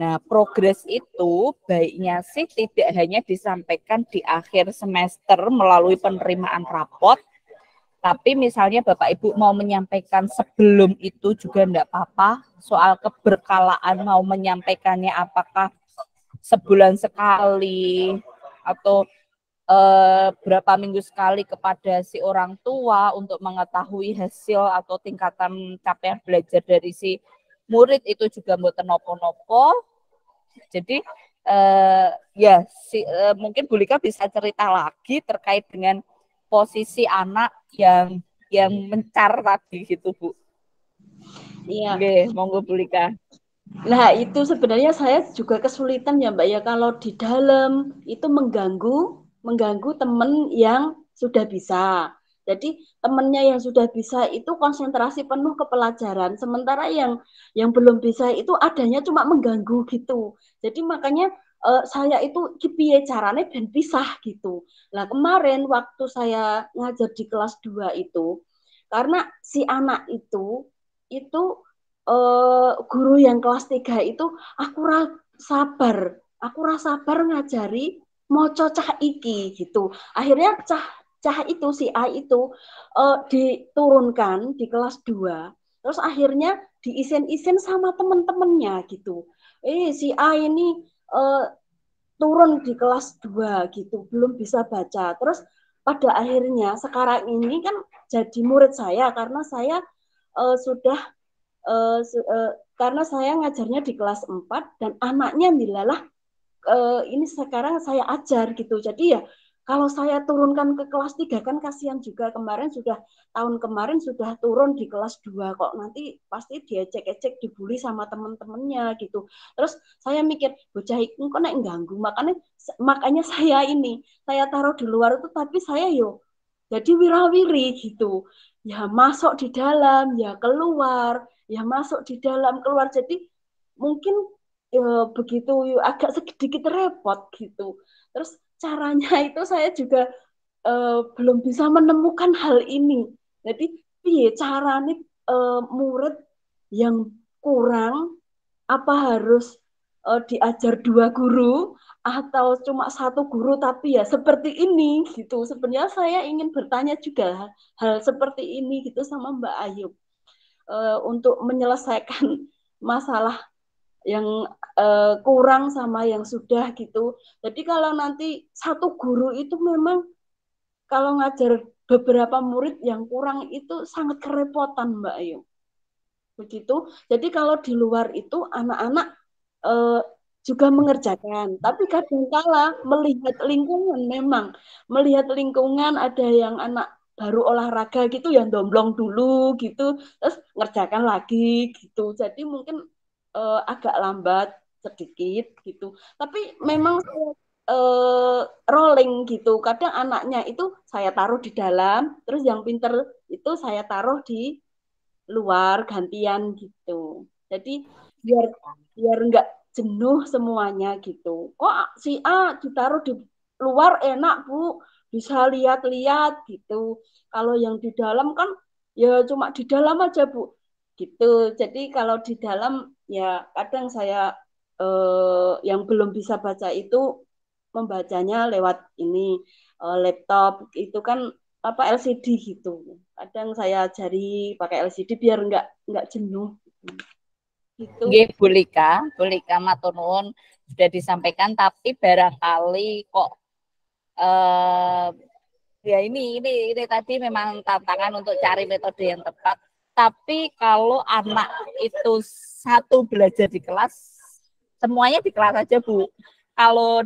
Speaker 1: Nah, progres itu baiknya sih tidak hanya disampaikan di akhir semester melalui penerimaan rapot, tapi misalnya Bapak Ibu mau menyampaikan sebelum itu juga enggak apa-apa. Soal keberkalaan mau menyampaikannya apakah sebulan sekali atau berapa minggu sekali kepada si orang tua untuk mengetahui hasil atau tingkatan capaian belajar dari si murid, itu juga mboten nopo-nopo. Jadi mungkin Bu Lika bisa cerita lagi terkait dengan posisi anak yang mencar tadi gitu Bu.
Speaker 4: Iya.
Speaker 1: Oke, monggo Bu Lika.
Speaker 4: Nah itu sebenarnya saya juga kesulitan ya Mbak ya, kalau di dalam itu mengganggu teman yang sudah bisa. Jadi temannya yang sudah bisa itu konsentrasi penuh ke pelajaran, sementara yang belum bisa itu adanya cuma mengganggu gitu. Jadi makanya saya itu kipiye carane ben pisah gitu. Nah kemarin waktu saya ngajar di kelas 2 itu, karena si anak itu guru yang kelas 3 itu aku sabar ngajari moco cah iki gitu. Akhirnya cah itu si A itu diturunkan di kelas 2. Terus akhirnya diisin-isin sama teman-temannya gitu. Si A ini turun di kelas 2 gitu, belum bisa baca. Terus pada akhirnya sekarang ini kan jadi murid saya karena saya sudah karena saya ngajarnya di kelas 4 dan anaknya dilalah ini sekarang saya ajar gitu. Jadi ya kalau saya turunkan ke kelas 3 kan kasihan juga, tahun kemarin sudah turun di kelas 2 kok nanti pasti diecek-ecek, dibully sama teman-temannya gitu. Terus saya mikir bocah iku kok nek ganggu, makanya saya taruh di luar itu, tapi saya jadi wirawiri gitu. Ya masuk di dalam, ya keluar, ya masuk di dalam, keluar. Jadi mungkin begitu agak sedikit repot gitu. Terus caranya itu saya juga belum bisa menemukan hal ini. Jadi piye caranya murid yang kurang apa harus diajar 2 guru atau cuma 1 guru tapi ya seperti ini gitu. Sebenarnya saya ingin bertanya juga hal seperti ini gitu sama Mbak Ayub untuk menyelesaikan masalah yang kurang sama yang sudah gitu. Jadi kalau nanti 1 guru itu memang kalau ngajar beberapa murid yang kurang itu sangat kerepotan Mbak Ayu. Begitu. Jadi kalau di luar itu anak-anak juga mengerjakan. Tapi kadangkala melihat lingkungan ada yang anak baru olahraga gitu yang domblong dulu gitu, terus ngerjakan lagi gitu. Jadi mungkin agak lambat sedikit gitu. Tapi memang rolling gitu. Kadang anaknya itu saya taruh di dalam, terus yang pinter itu saya taruh di luar gantian gitu. Jadi biar biar nggak jenuh semuanya gitu. Kok si A ditaruh di luar enak Bu, bisa lihat-lihat gitu. Kalau yang di dalam kan ya cuma di dalam aja Bu. Gitu. Jadi kalau di dalam ya kadang saya yang belum bisa baca itu membacanya lewat ini laptop itu kan apa LCD gitu. Kadang saya ajari pakai LCD biar nggak jenuh gitu.
Speaker 1: Nggih, Bulika matur nuwun sudah disampaikan, tapi barangkali kok ya ini tadi memang tantangan untuk cari metode yang tepat. Tapi kalau anak itu satu belajar di kelas, semuanya di kelas aja Bu. Kalau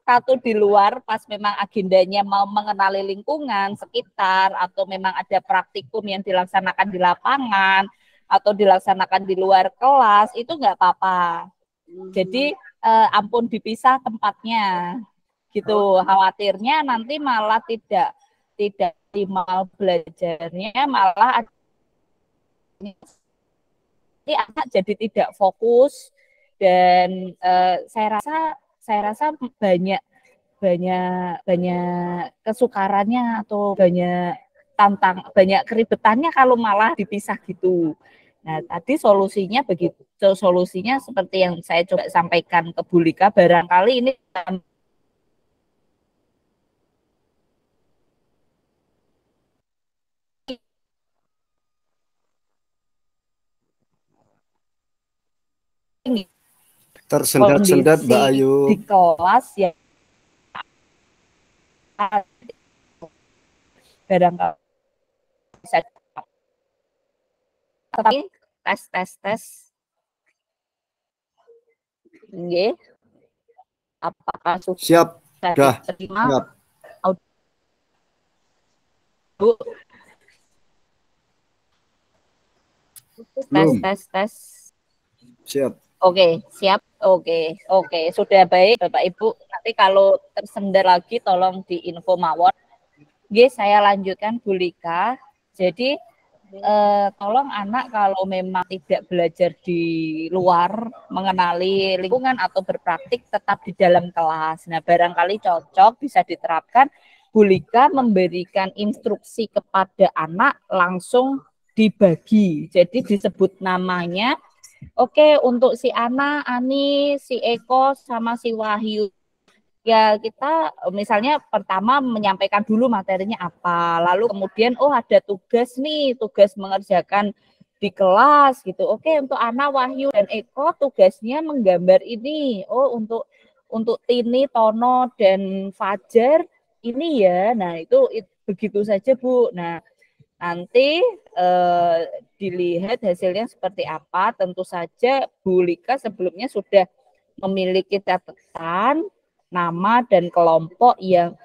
Speaker 1: satu di luar pas memang agendanya mau mengenali lingkungan sekitar atau memang ada praktikum yang dilaksanakan di lapangan atau dilaksanakan di luar kelas, itu nggak apa-apa. Jadi ampun dipisah tempatnya gitu. Khawatirnya nanti malah tidak optimal belajarnya, malah anak jadi tidak fokus. Dan saya rasa banyak kesukarannya atau banyak keribetannya kalau malah dipisah gitu. Nah, tadi solusinya seperti yang saya coba sampaikan ke Bulika, barangkali ini
Speaker 3: tersendat-sendat Mbak Ayu
Speaker 1: di kelas ya barangkali bisa, tapi tes nggih, apakah
Speaker 3: siap dah
Speaker 1: terima
Speaker 3: siap.
Speaker 1: Bu
Speaker 3: Belum.
Speaker 1: tes
Speaker 3: Siap.
Speaker 1: Oke, siap. Oke, sudah baik Bapak Ibu. Nanti kalau tersendat lagi tolong diinfo mawon. Oke, saya lanjutkan Bulika. Jadi tolong anak kalau memang tidak belajar di luar, mengenali lingkungan atau berpraktik tetap di dalam kelas. Nah, barangkali cocok bisa diterapkan Bulika memberikan instruksi kepada anak langsung dibagi. Jadi disebut namanya. Oke, untuk si Ana, Ani, si Eko, sama si Wahyu. Ya kita misalnya pertama menyampaikan dulu materinya apa. Lalu kemudian ada tugas nih, tugas mengerjakan di kelas gitu. Oke, untuk Ana, Wahyu, dan Eko tugasnya menggambar ini. Oh, untuk Tini, Tono, dan Fajar ini ya. Nah, itu begitu saja, Bu. Nah, nanti dilihat hasilnya seperti apa. Tentu saja Bulika sebelumnya sudah memiliki catatan nama dan kelompok yang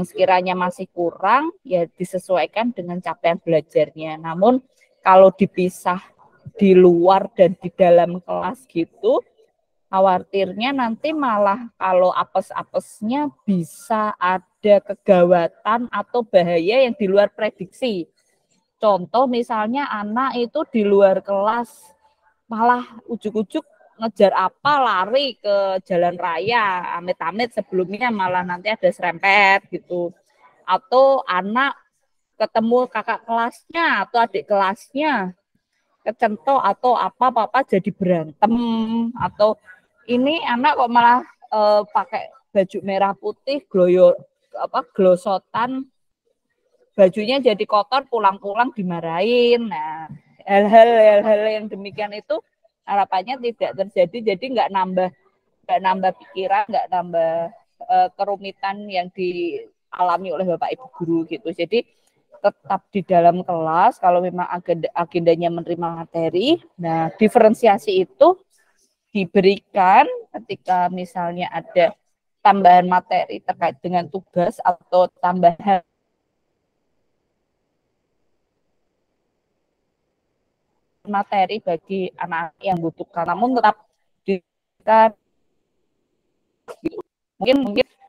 Speaker 1: sekiranya masih kurang ya disesuaikan dengan capaian belajarnya. Namun kalau dipisah di luar dan di dalam kelas gitu, khawatirnya nanti malah kalau apes-apesnya bisa ada kegawatan atau bahaya yang di luar prediksi. Contoh misalnya anak itu di luar kelas malah ujuk-ujuk ngejar apa lari ke jalan raya, amit-amit sebelumnya malah nanti ada serempet gitu. Atau anak ketemu kakak kelasnya atau adik kelasnya kecentok atau apa jadi berantem, atau ini anak kok malah pakai baju merah putih glosotan, bajunya jadi kotor, pulang-pulang dimarahin. Nah, hal-hal yang demikian itu harapannya tidak terjadi, jadi nggak nambah pikiran, nggak nambah kerumitan yang dialami oleh Bapak Ibu guru gitu. Jadi tetap di dalam kelas kalau memang agendanya menerima materi. Nah, diferensiasi itu diberikan ketika misalnya ada tambahan materi terkait dengan tugas atau tambahan materi bagi anak yang butuhkan, namun tetap kita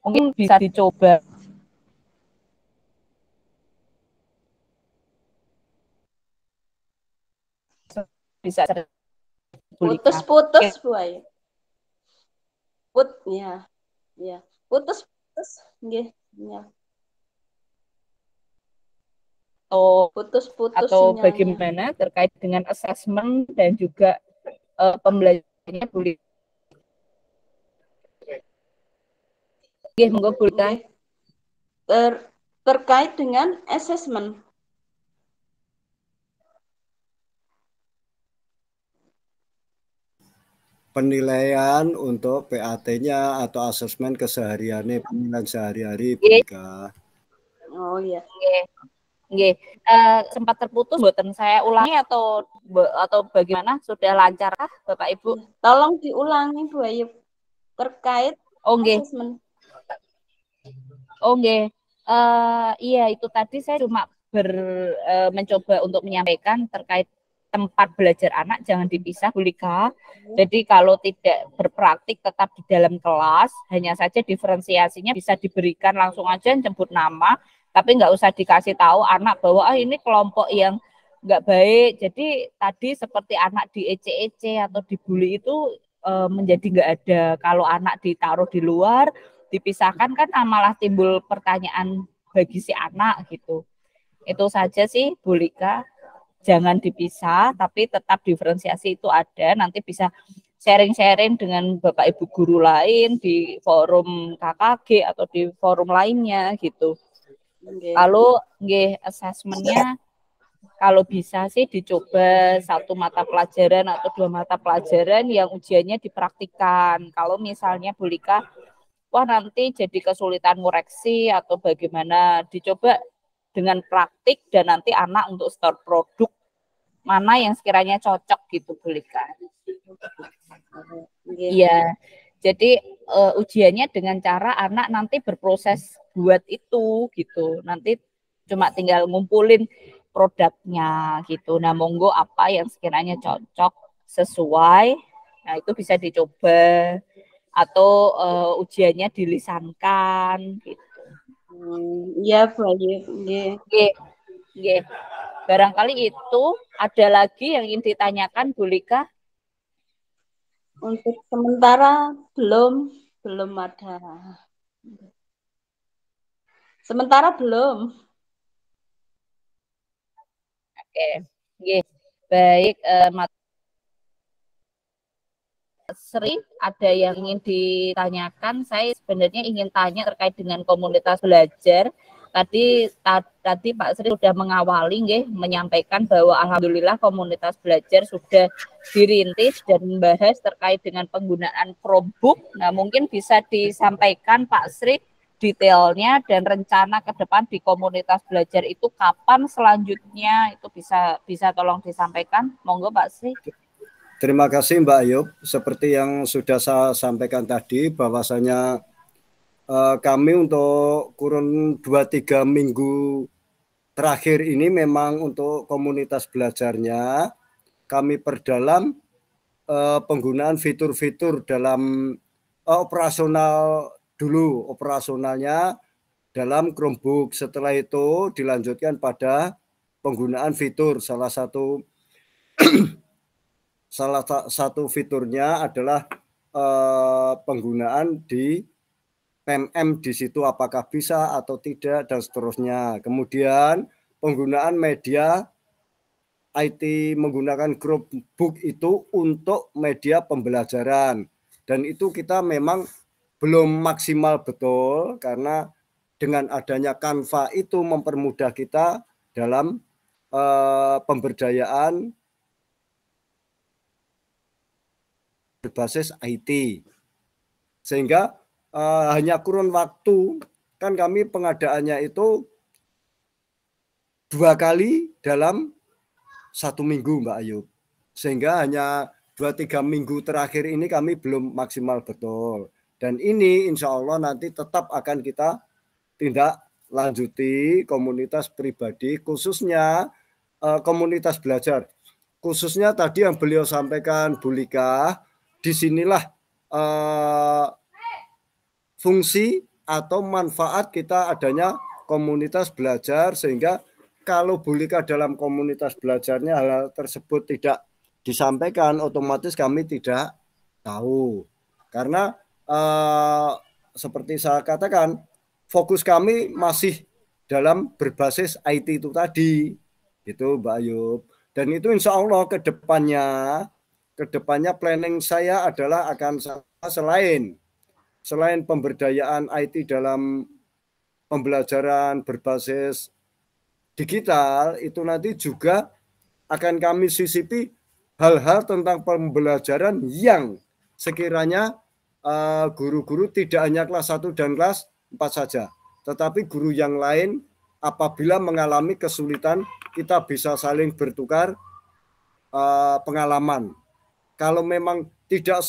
Speaker 1: mungkin bisa dicoba bisa
Speaker 4: putus-putus Bu Ayu. Ya. Putus-putus nggih, ya. Putus-putus
Speaker 1: atau
Speaker 4: sinyalnya.
Speaker 1: bagaimana terkait dengan assessment dan juga pembelajarannya boleh. Oke, monggo Bu Rita.
Speaker 4: Terkait dengan assessment.
Speaker 3: Penilaian untuk PAT-nya atau asesmen kesehariannya, penilaian sehari-hari, Bu Rika.
Speaker 4: Oh iya.
Speaker 1: Nggih. Sempat terputus mboten saya ulangi atau bagaimana? Sudah lancarkah Bapak Ibu?
Speaker 4: Tolong diulangi Bu Ayu terkait asesmen.
Speaker 1: Iya, itu tadi saya cuma mencoba untuk menyampaikan terkait tempat belajar anak jangan dipisah, Bu Lika. Jadi kalau tidak berpraktik tetap di dalam kelas, hanya saja diferensiasinya bisa diberikan langsung aja jemput nama, tapi nggak usah dikasih tahu anak bahwa ini kelompok yang nggak baik. Jadi tadi seperti anak diece-ece atau dibully itu menjadi nggak ada. Kalau anak ditaruh di luar, dipisahkan kan malah timbul pertanyaan bagi si anak gitu. Itu saja sih Bu Lika. Jangan dipisah, tapi tetap diferensiasi itu ada. Nanti bisa sharing-sharing dengan Bapak Ibu guru lain di forum KKG atau di forum lainnya gitu. Lalu assessment-nya kalau bisa sih dicoba 1 mata pelajaran atau 2 mata pelajaran yang ujiannya dipraktikkan. Kalau misalnya Bu Lika, wah nanti jadi kesulitan koreksi atau bagaimana, dicoba dengan praktik dan nanti anak untuk store produk mana yang sekiranya cocok gitu Bu Lika. Iya. Jadi ujiannya dengan cara anak nanti berproses buat itu gitu. Nanti cuma tinggal ngumpulin produknya gitu. Nah, monggo apa yang sekiranya cocok sesuai. Nah, itu bisa dicoba atau ujiannya dilisankan gitu.
Speaker 4: Iya, Bu Ayu.
Speaker 1: Nggih. Barangkali itu ada lagi yang ingin ditanyakan Bu Lika?
Speaker 4: Untuk sementara belum ada. Sementara belum.
Speaker 1: Oke. Nggih. Baik, Sri, ada yang ingin ditanyakan? Saya sebenarnya ingin tanya terkait dengan komunitas belajar. Tadi Pak Sri sudah mengawali menyampaikan bahwa alhamdulillah komunitas belajar sudah dirintis dan membahas terkait dengan penggunaan Chromebook. Nah, mungkin bisa disampaikan Pak Sri detailnya dan rencana ke depan di komunitas belajar itu kapan selanjutnya, itu bisa tolong disampaikan. Monggo Pak Sri.
Speaker 3: Terima kasih Mbak Ayub. Seperti yang sudah saya sampaikan tadi, bahwasanya kami untuk kurun 2-3 minggu terakhir ini memang untuk komunitas belajarnya kami perdalam penggunaan fitur-fitur dalam operasional dulu, operasionalnya dalam Chromebook. Setelah itu dilanjutkan pada penggunaan fitur. Salah satu fiturnya adalah penggunaan di PMM di situ apakah bisa atau tidak dan seterusnya. Kemudian penggunaan media IT menggunakan Chromebook itu untuk media pembelajaran, dan itu kita memang belum maksimal betul karena dengan adanya Canva itu mempermudah kita dalam pemberdayaan berbasis IT, sehingga hanya kurun waktu kan kami pengadaannya itu 2 kali dalam 1 minggu Mbak Ayub, sehingga hanya 2-3 minggu terakhir ini kami belum maksimal betul. Dan ini insya Allah nanti tetap akan kita tindak lanjuti komunitas pribadi, khususnya komunitas belajar. Khususnya tadi yang beliau sampaikan Bu Lika, disinilah fungsi atau manfaat kita adanya komunitas belajar, sehingga kalau Bu Lika dalam komunitas belajarnya hal tersebut tidak disampaikan, otomatis kami tidak tahu. Karena seperti saya katakan, fokus kami masih dalam berbasis IT itu tadi, itu Mbak Ayub. Dan itu insya Allah ke depannya planning saya adalah akan selain pemberdayaan IT dalam pembelajaran berbasis digital, itu nanti juga akan kami sisipi hal-hal tentang pembelajaran yang sekiranya guru-guru tidak hanya kelas 1 dan kelas 4 saja, tetapi guru yang lain apabila mengalami kesulitan, kita bisa saling bertukar pengalaman. Kalau memang tidak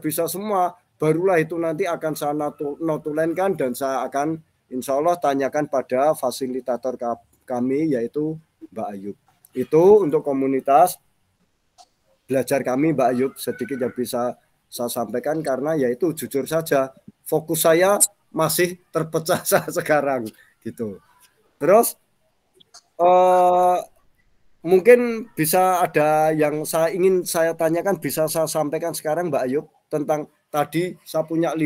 Speaker 3: bisa semua, barulah itu nanti akan saya notulenkan dan saya akan insya Allah tanyakan pada fasilitator kami, yaitu Mbak Ayub. Itu untuk komunitas belajar kami, Mbak Ayub, sedikit yang bisa saya sampaikan, karena yaitu jujur saja fokus saya masih terpecah sekarang gitu. Terus mungkin bisa ada yang ingin saya tanyakan, bisa saya sampaikan sekarang Mbak Ayub, tentang tadi saya punya 5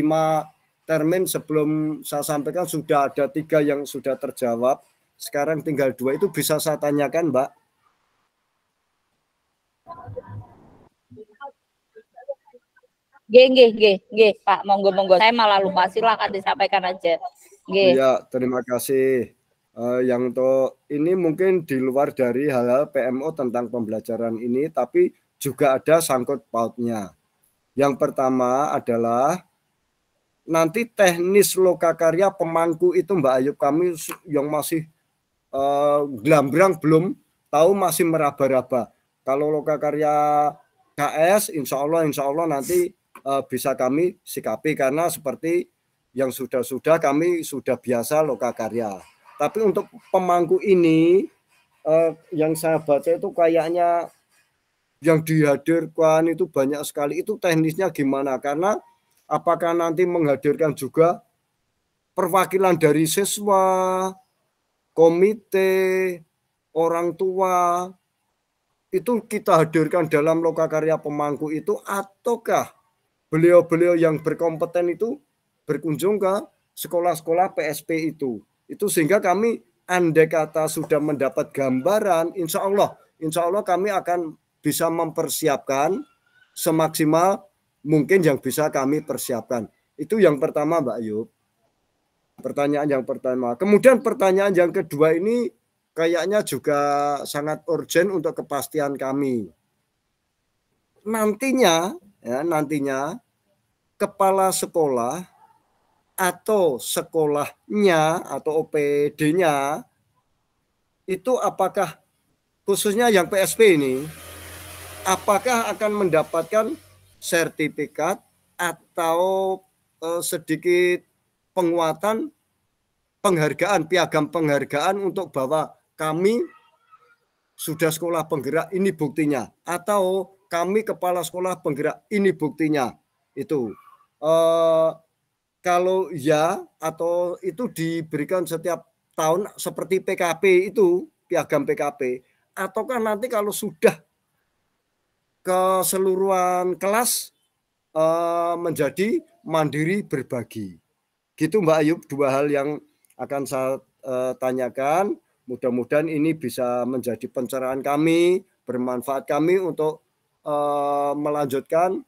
Speaker 3: termin, sebelum saya sampaikan sudah ada 3 yang sudah terjawab, sekarang tinggal 2, itu bisa saya tanyakan Mbak?
Speaker 1: Nggih, Pak, monggo. Saya malah lupa, silakan disampaikan aja. Nggih.
Speaker 3: Iya, terima kasih. Yang untuk ini mungkin di luar dari hal-hal PMO tentang pembelajaran ini, tapi juga ada sangkut pautnya. Yang pertama adalah nanti teknis lokakarya pemangku itu Mbak Ayub, kami yang masih gelambrang belum tahu, masih meraba-raba. Kalau lokakarya KS insya Allah nanti bisa kami sikapi, karena seperti yang sudah kami sudah biasa lokakarya. Tapi untuk pemangku ini yang saya baca itu kayaknya yang dihadirkan itu banyak sekali. Itu teknisnya gimana? Karena apakah nanti menghadirkan juga perwakilan dari siswa, komite, orang tua, itu kita hadirkan dalam lokakarya pemangku itu, ataukah beliau-beliau yang berkompeten itu berkunjung ke sekolah-sekolah PSP itu sehingga kami andai kata sudah mendapat gambaran, insya Allah kami akan bisa mempersiapkan semaksimal mungkin yang bisa kami persiapkan. Itu yang pertama Mbak Ayub, pertanyaan yang pertama. Kemudian pertanyaan yang kedua ini kayaknya juga sangat urgent untuk kepastian kami. Nantinya kepala sekolah atau sekolahnya atau OPD-nya itu apakah khususnya yang PSP ini, apakah akan mendapatkan sertifikat atau sedikit penguatan penghargaan, piagam penghargaan untuk bahwa kami sudah sekolah penggerak, ini buktinya, atau kami kepala sekolah penggerak, ini buktinya. Itu kalau ya, atau itu diberikan setiap tahun seperti PKP itu, piagam PKP, ataukah nanti kalau sudah keseluruhan kelas menjadi mandiri berbagi. Gitu Mbak Ayub, 2 hal yang akan saya tanyakan. Mudah-mudahan ini bisa menjadi pencerahan kami, bermanfaat kami untuk melanjutkan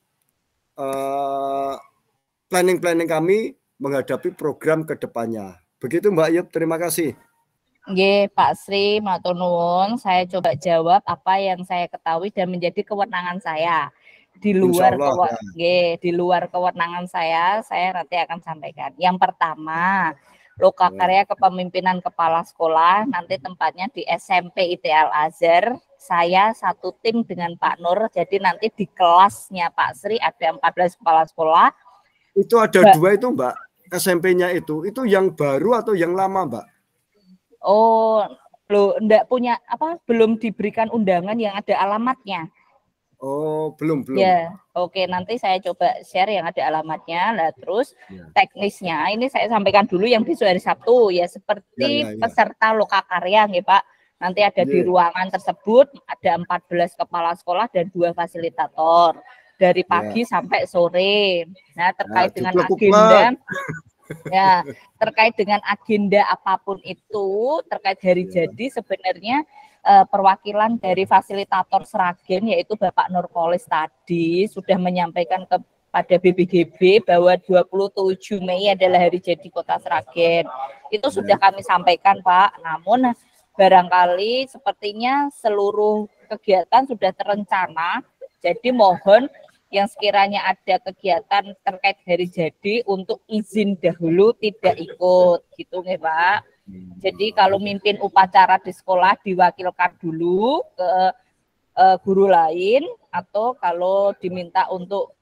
Speaker 3: planning kami menghadapi program ke depannya. Begitu Mbak Ayub, terima kasih.
Speaker 1: Nggih, Pak Sri, matur nuwun. Saya coba jawab apa yang saya ketahui dan menjadi kewenangan saya. Di luar di luar kewenangan saya nanti akan sampaikan. Yang pertama, lokakarya kepemimpinan kepala sekolah nanti tempatnya di SMP IT Al Azhar saya satu tim dengan Pak Nur. Jadi nanti di kelasnya Pak Sri ada 14 kepala sekolah.
Speaker 3: Itu ada dua itu Mbak, SMP-nya itu yang baru atau yang lama Mbak?
Speaker 1: Oh, enggak punya belum diberikan undangan yang ada alamatnya.
Speaker 3: Oh, belum.
Speaker 1: Ya, oke, nanti saya coba share yang ada alamatnya. Lah terus teknisnya ini saya sampaikan dulu yang besok hari Sabtu ya, seperti peserta lokakarya nih Pak. Nanti ada di ruangan tersebut ada 14 kepala sekolah dan 2 fasilitator dari pagi sampai sore. Nah, terkait dengan agenda ya, terkait dengan agenda apapun itu, terkait hari jadi sebenarnya perwakilan dari fasilitator Sragen yaitu Bapak Nurkolis tadi sudah menyampaikan kepada BPGB bahwa 27 Mei adalah hari jadi Kota Sragen. Itu sudah kami sampaikan Pak. Namun barangkali sepertinya seluruh kegiatan sudah terencana. Jadi mohon yang sekiranya ada kegiatan terkait hari jadi untuk izin dahulu tidak ikut gitu nih Pak. Jadi kalau mimpin upacara di sekolah diwakilkan dulu ke guru lain, atau kalau diminta untuk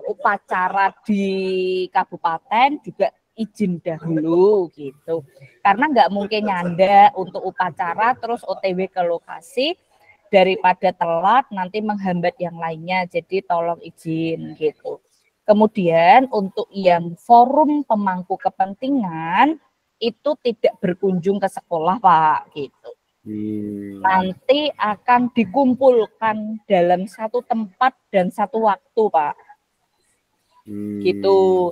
Speaker 1: upacara di kabupaten juga izin dahulu gitu. Karena nggak mungkin nyanda untuk upacara terus OTW ke lokasi, daripada telat nanti menghambat yang lainnya. Jadi tolong izin gitu. Kemudian untuk yang forum pemangku kepentingan itu tidak berkunjung ke sekolah Pak gitu. Nanti akan dikumpulkan dalam satu tempat dan satu waktu Pak. Gitu.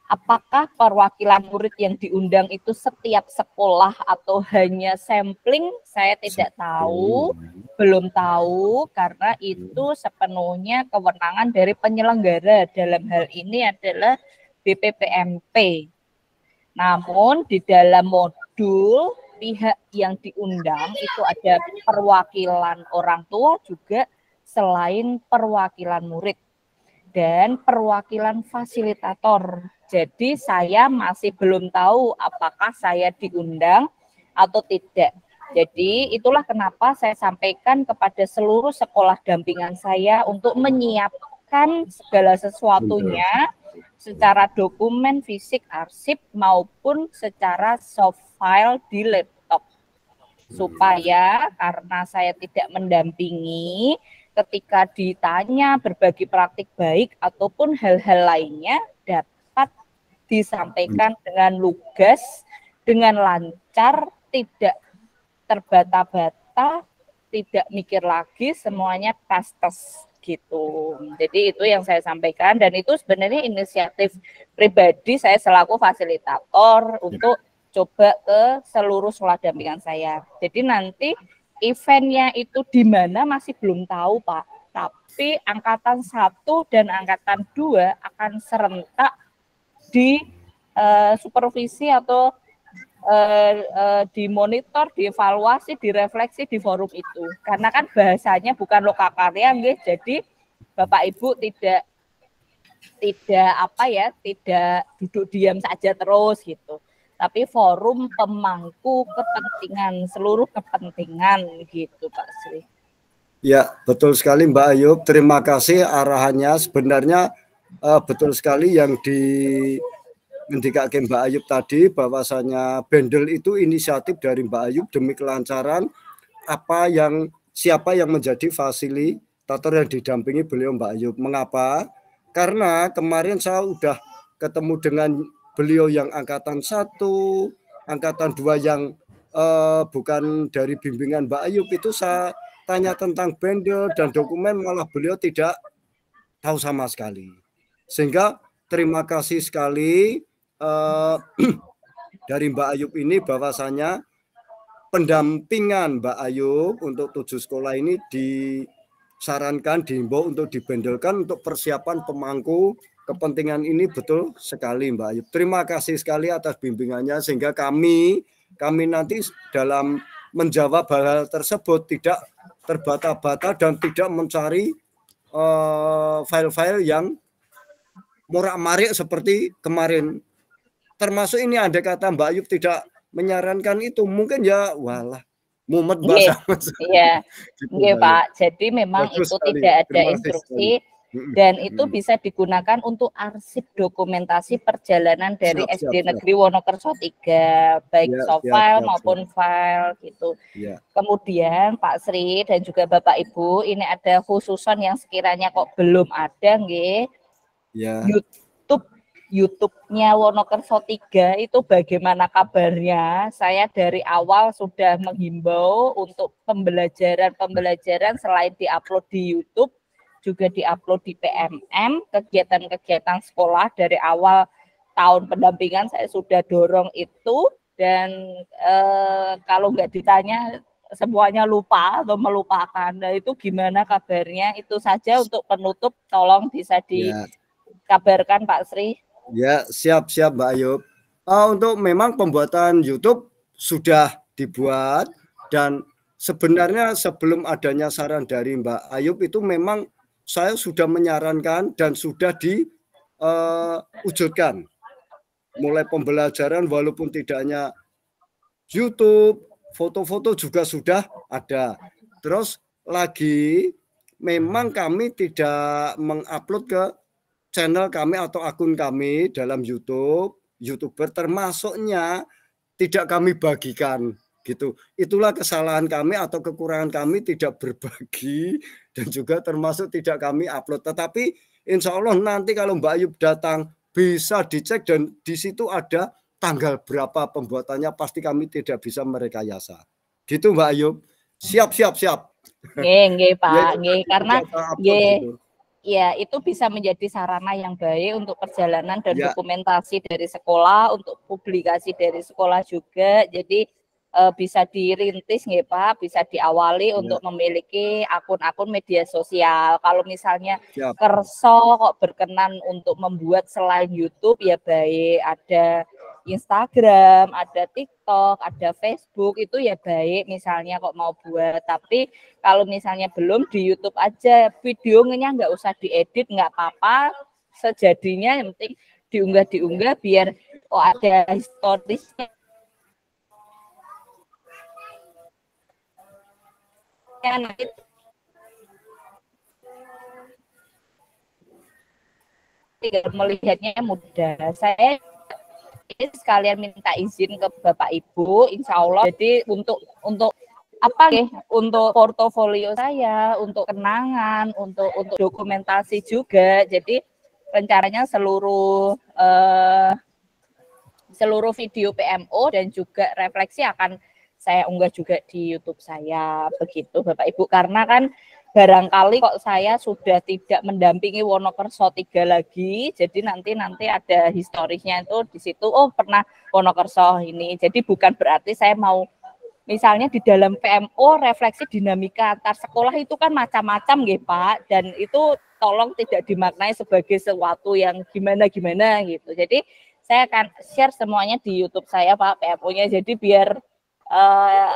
Speaker 1: Apakah perwakilan murid yang diundang itu setiap sekolah atau hanya sampling? Saya tidak tahu, belum tahu, karena itu sepenuhnya kewenangan dari penyelenggara. Dalam hal ini adalah BPPMP. Namun di dalam modul pihak yang diundang itu ada perwakilan orang tua juga selain perwakilan murid dan perwakilan fasilitator. Jadi saya masih belum tahu apakah saya diundang atau tidak. Jadi itulah kenapa saya sampaikan kepada seluruh sekolah dampingan saya untuk menyiapkan segala sesuatunya secara dokumen, fisik, arsip maupun secara soft file di laptop. Supaya karena saya tidak mendampingi, ketika ditanya berbagi praktik baik ataupun hal-hal lainnya dapat disampaikan dengan lugas, dengan lancar, tidak terbata-bata, tidak mikir lagi, semuanya pastes gitu. Jadi itu yang saya sampaikan dan itu sebenarnya inisiatif pribadi saya selaku fasilitator untuk coba ke seluruh sekolah dampingan saya. Jadi nanti eventnya itu di mana masih belum tahu Pak. Tapi angkatan 1 dan angkatan 2 akan serentak di supervisi atau dimonitor, dievaluasi, direfleksi di forum itu. Karena kan bahasanya bukan lokakarya, jadi Bapak Ibu tidak duduk diam saja terus gitu. Tapi forum pemangku kepentingan, seluruh kepentingan gitu Pak Sri.
Speaker 3: Ya, betul sekali Mbak Ayub. Terima kasih arahannya. Sebenarnya betul sekali yang Mbak Ayub tadi, bahwasanya Bendel itu inisiatif dari Mbak Ayub demi kelancaran siapa yang menjadi fasilitator yang didampingi beliau Mbak Ayub. Mengapa? Karena kemarin saya udah ketemu dengan beliau yang angkatan 1, angkatan 2 yang bukan dari bimbingan Mbak Ayub, itu saya tanya tentang Bendel dan dokumen malah beliau tidak tahu sama sekali. Sehingga terima kasih sekali dari Mbak Ayub ini, bahwasanya pendampingan Mbak Ayub untuk 7 sekolah ini disarankan, dihimbau untuk dibendelkan untuk persiapan pemangku kepentingan ini. Betul sekali Mbak Ayub. Terima kasih sekali atas bimbingannya, sehingga kami nanti dalam menjawab hal tersebut tidak terbata-bata dan tidak mencari file-file yang morak-marik seperti kemarin. Termasuk ini, andai kata Mbak Ayub tidak menyarankan itu, mungkin ya walah mumet
Speaker 1: Nggih,
Speaker 3: bahasa Mas.
Speaker 1: iya.
Speaker 3: Gitu,
Speaker 1: Nggih,
Speaker 3: Mbak Ayu.
Speaker 1: Pak. Jadi memang
Speaker 3: Bagus
Speaker 1: itu
Speaker 3: sekali.
Speaker 1: tidak ada
Speaker 3: Terima kasih sekali.
Speaker 1: instruksi dan itu bisa digunakan untuk arsip dokumentasi perjalanan dari
Speaker 3: Siap, siap,
Speaker 1: SD
Speaker 3: siap.
Speaker 1: Negeri Wonokerso 3, baik
Speaker 3: Ya,
Speaker 1: soft
Speaker 3: siap,
Speaker 1: file
Speaker 3: siap,
Speaker 1: maupun
Speaker 3: siap.
Speaker 1: file gitu.
Speaker 3: Ya.
Speaker 1: Kemudian Pak Sri dan juga Bapak Ibu, ini ada khususan yang sekiranya kok belum ada nggih.
Speaker 3: Ya.
Speaker 1: YouTube-nya Wonokerso 3 itu bagaimana kabarnya? Saya dari awal sudah menghimbau untuk pembelajaran selain diupload di YouTube, juga diupload di PMM, kegiatan-kegiatan sekolah dari awal tahun pendampingan saya sudah dorong itu, dan kalau nggak ditanya semuanya lupa atau melupakan. Nah itu gimana kabarnya? Itu saja untuk penutup, tolong bisa dikabarkan Pak Sri.
Speaker 3: Ya, siap-siap Mbak Ayub. Untuk memang pembuatan YouTube sudah dibuat, dan sebenarnya sebelum adanya saran dari Mbak Ayub itu memang saya sudah menyarankan dan sudah diwujudkan. Mulai pembelajaran walaupun tidak hanya YouTube, foto-foto juga sudah ada. Terus lagi memang kami tidak mengupload ke channel kami atau akun kami dalam YouTuber, termasuknya tidak kami bagikan gitu. Itulah kesalahan kami atau kekurangan kami, tidak berbagi, dan juga termasuk tidak kami upload. Tetapi insya Allah nanti kalau Mbak Ayub datang bisa dicek dan di situ ada tanggal berapa pembuatannya, pasti kami tidak bisa merekayasa. Gitu Mbak Ayub. Siap.
Speaker 1: Nggih Pak,
Speaker 3: Ya,
Speaker 1: nggih karena nggih.
Speaker 3: gitu.
Speaker 1: Ya, itu bisa menjadi sarana yang baik untuk perjalanan dan
Speaker 3: Ya.
Speaker 1: dokumentasi dari sekolah, untuk publikasi dari sekolah juga. Jadi bisa dirintis nggih Pak, bisa diawali untuk memiliki akun-akun media sosial. Kalau misalnya kerso kok berkenan untuk membuat selain YouTube, ya baik, ada Instagram, ada TikTok, ada Facebook, itu ya baik misalnya kok mau buat. Tapi kalau misalnya belum, di YouTube aja, videonya nggak usah diedit, nggak apa-apa, sejadinya yang penting diunggah biar ada historisnya. Nanti melihatnya mudah. Saya sekalian minta izin ke Bapak Ibu, insya Allah. Jadi untuk apa ya? Untuk portofolio saya, untuk kenangan, untuk dokumentasi juga. Jadi rencananya seluruh video PMO dan juga refleksi akan saya unggah juga di YouTube saya, begitu Bapak Ibu. Karena kan barangkali kok saya sudah tidak mendampingi Wonokerso 3 lagi, jadi nanti ada historisnya itu di situ, oh pernah Wonokerso ini. Jadi bukan berarti saya mau, misalnya di dalam PMO refleksi dinamika antar sekolah itu kan macam-macam nggih Pak, dan itu tolong tidak dimaknai sebagai sesuatu yang gimana-gimana gitu. Jadi saya akan share semuanya di YouTube saya Pak, PMO-nya, jadi biar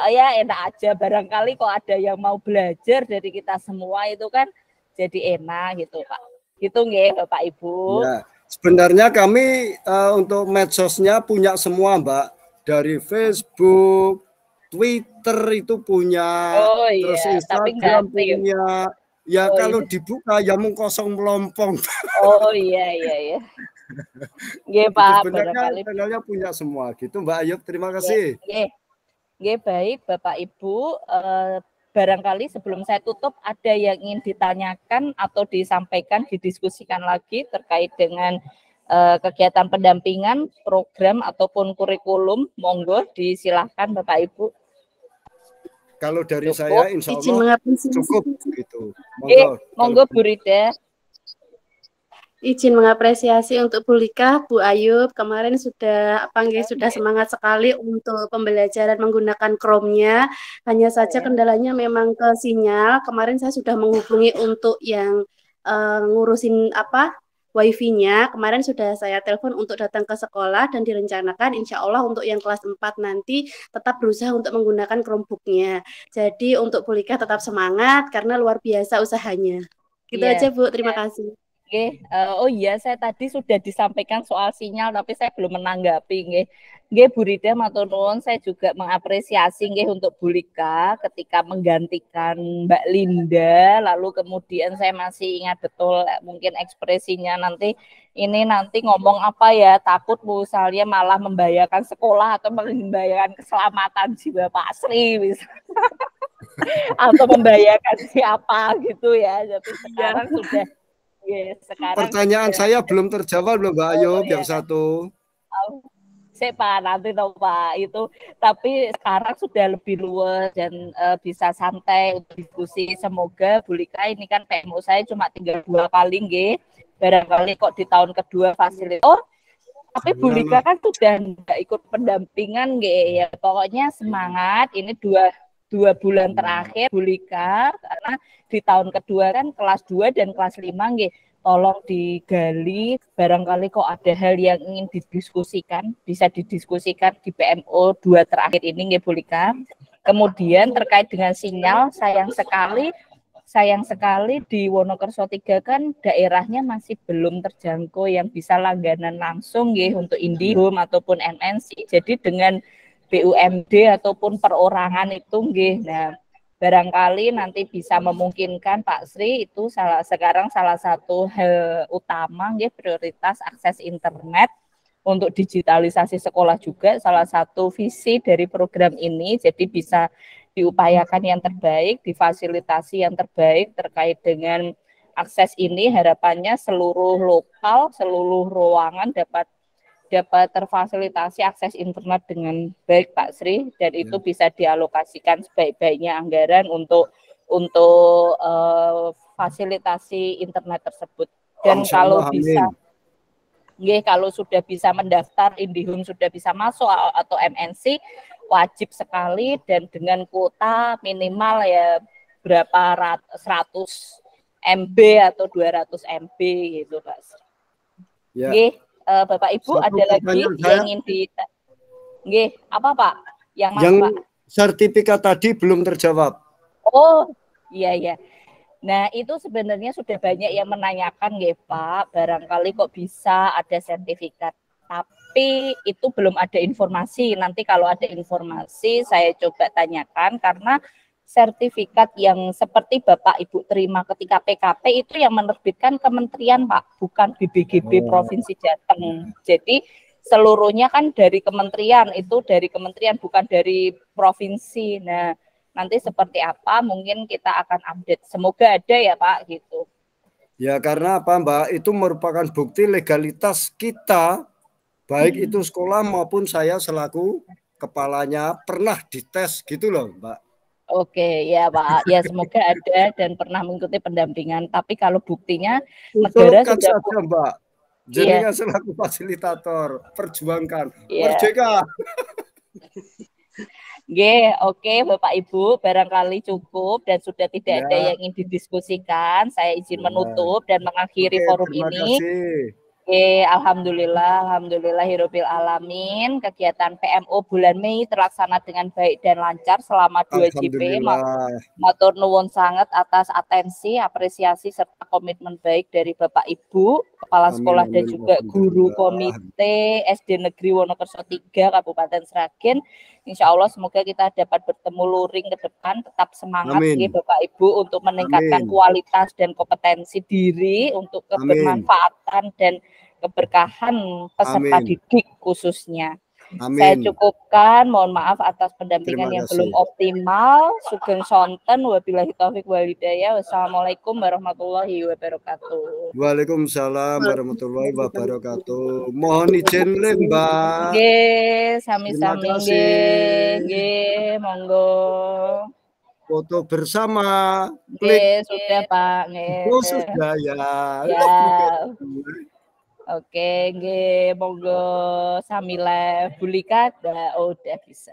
Speaker 1: ya enak aja, barangkali kok ada yang mau belajar dari kita semua itu kan jadi enak gitu Pak. Gitu nggih Bapak Ibu.
Speaker 3: Ya, sebenarnya kami untuk medsosnya punya semua Mbak, dari Facebook, Twitter itu punya, terus Instagram punya. Ya kalau dibuka ya mau kosong melompong.
Speaker 1: Oh iya. Nggih Pak,
Speaker 3: sebenarnya punya semua gitu Mbak Ayub. Terima kasih.
Speaker 1: Nggih, baik Bapak Ibu, barangkali sebelum saya tutup ada yang ingin ditanyakan atau disampaikan, didiskusikan lagi terkait dengan kegiatan pendampingan, program ataupun kurikulum, monggo disilahkan Bapak Ibu.
Speaker 3: Kalau dari saya insya Allah cukup gitu.
Speaker 1: Monggo Bu Rida.
Speaker 2: Izin mengapresiasi untuk Bu Lika, Bu Ayub, kemarin sudah semangat sekali untuk pembelajaran menggunakan Chrome-nya. Hanya saja kendalanya memang ke sinyal. Kemarin saya sudah menghubungi untuk yang ngurusin Wi-Fi-nya. Kemarin sudah saya telepon untuk datang ke sekolah dan direncanakan insya Allah untuk yang kelas 4 nanti tetap berusaha untuk menggunakan Chromebook-nya. Jadi untuk Bu Lika tetap semangat karena luar biasa usahanya. Gitu aja Bu, terima kasih.
Speaker 1: Oh iya, saya tadi sudah disampaikan soal sinyal, tapi saya belum menanggapi. Nggih, Bu Rida matur nuwun, saya juga mengapresiasi untuk Bu Lika ketika menggantikan Mbak Linda, lalu kemudian saya masih ingat betul mungkin ekspresinya nanti ngomong apa ya, takut misalnya malah membahayakan sekolah atau membahayakan keselamatan jiwa Pak Sri atau membahayakan siapa gitu ya. Tapi sekarang sudah sekarang
Speaker 3: Pertanyaan saya belum terjawab loh Mbak Ayub yang satu.
Speaker 1: Saya Pak nanti tahu Pak itu, tapi sekarang sudah lebih luas dan bisa santai untuk diskusi. Semoga Bu Lika ini kan PMO saya cuma tinggal 2 kali barangkali kok di tahun kedua fasilitas. Tapi Bu Lika kan sudah nggak ikut pendampingan ya. Pokoknya semangat, ini dua bulan terakhir Bu Lika, karena di tahun kedua kan kelas 2 dan kelas 5 tolong digali, barangkali kok ada hal yang ingin didiskusikan, bisa didiskusikan di PMO 2 terakhir ini Bu Lika. Kemudian terkait dengan sinyal, sayang sekali di Wonokerso 3 kan daerahnya masih belum terjangkau yang bisa langganan langsung untuk IndiHome ataupun MNC. Jadi dengan BUMD ataupun perorangan itu nah barangkali nanti bisa memungkinkan Pak Sri itu sekarang salah satu hal utama prioritas akses internet untuk digitalisasi sekolah juga salah satu visi dari program ini, jadi bisa diupayakan yang terbaik, difasilitasi yang terbaik terkait dengan akses ini. Harapannya seluruh lokal, seluruh ruangan dapat terfasilitasi akses internet dengan baik Pak Sri, dan itu bisa dialokasikan sebaik-baiknya anggaran untuk fasilitasi internet tersebut. Dan kalau bisa kalau sudah bisa mendaftar, IndiHome sudah bisa masuk atau MNC, wajib sekali dan dengan kuota minimal ya berapa 100 MB atau 200 MB gitu Pak. Ya. Bapak Ibu ada lagi yang ingin apa Pak? Yang
Speaker 3: Pak? Sertifikat tadi belum terjawab.
Speaker 1: Oh, iya. Nah, itu sebenarnya sudah banyak yang menanyakan Pak, barangkali kok bisa ada sertifikat. Tapi itu belum ada informasi. Nanti kalau ada informasi saya coba tanyakan, karena sertifikat yang seperti Bapak Ibu terima ketika PKP itu yang menerbitkan kementerian Pak, bukan BBGB Provinsi Jateng. Jadi seluruhnya kan dari kementerian, bukan dari provinsi. Nah, nanti seperti apa mungkin kita akan update. Semoga ada ya Pak gitu.
Speaker 3: Ya karena apa Mbak, itu merupakan bukti legalitas kita, baik itu sekolah maupun saya selaku kepalanya pernah dites gitu loh Mbak.
Speaker 1: Oke, ya Pak. Ya semoga ada dan pernah mengikuti pendampingan. Tapi kalau buktinya negara sudah
Speaker 3: saja, Mbak. Jadi kan selaku fasilitator, perjuangkan merdeka.
Speaker 1: Oke, Bapak Ibu, barangkali cukup dan sudah tidak ada yang ingin didiskusikan. Saya izin menutup dan mengakhiri forum ini. Alhamdulillahirabbil alamin. Kegiatan PMO bulan Mei terlaksana dengan baik dan lancar selama 2 JP. Matur nuwun sangat atas atensi, apresiasi serta komitmen baik dari Bapak Ibu, kepala sekolah dan juga guru komite SD Negeri Wonokerso 3 Kabupaten Sragen. Insya Allah semoga kita dapat bertemu luring ke depan, tetap semangat Bapak Ibu untuk meningkatkan kualitas dan kompetensi diri untuk kebermanfaatan dan keberkahan peserta didik khususnya. Saya cukupkan, mohon maaf atas pendampingan yang belum optimal. Sugeng sonten, wabillahi taufik wal hidayah. Wassalamualaikum warahmatullahi wabarakatuh.
Speaker 3: Waalaikumsalam warahmatullahi wabarakatuh. Mohon izin Mbak.
Speaker 1: Sami-sami monggo.
Speaker 3: Foto bersama.
Speaker 1: Sudah Pak.
Speaker 3: Oh sudah ya.
Speaker 1: Oke, monggo sami live Bu Lika udah bisa.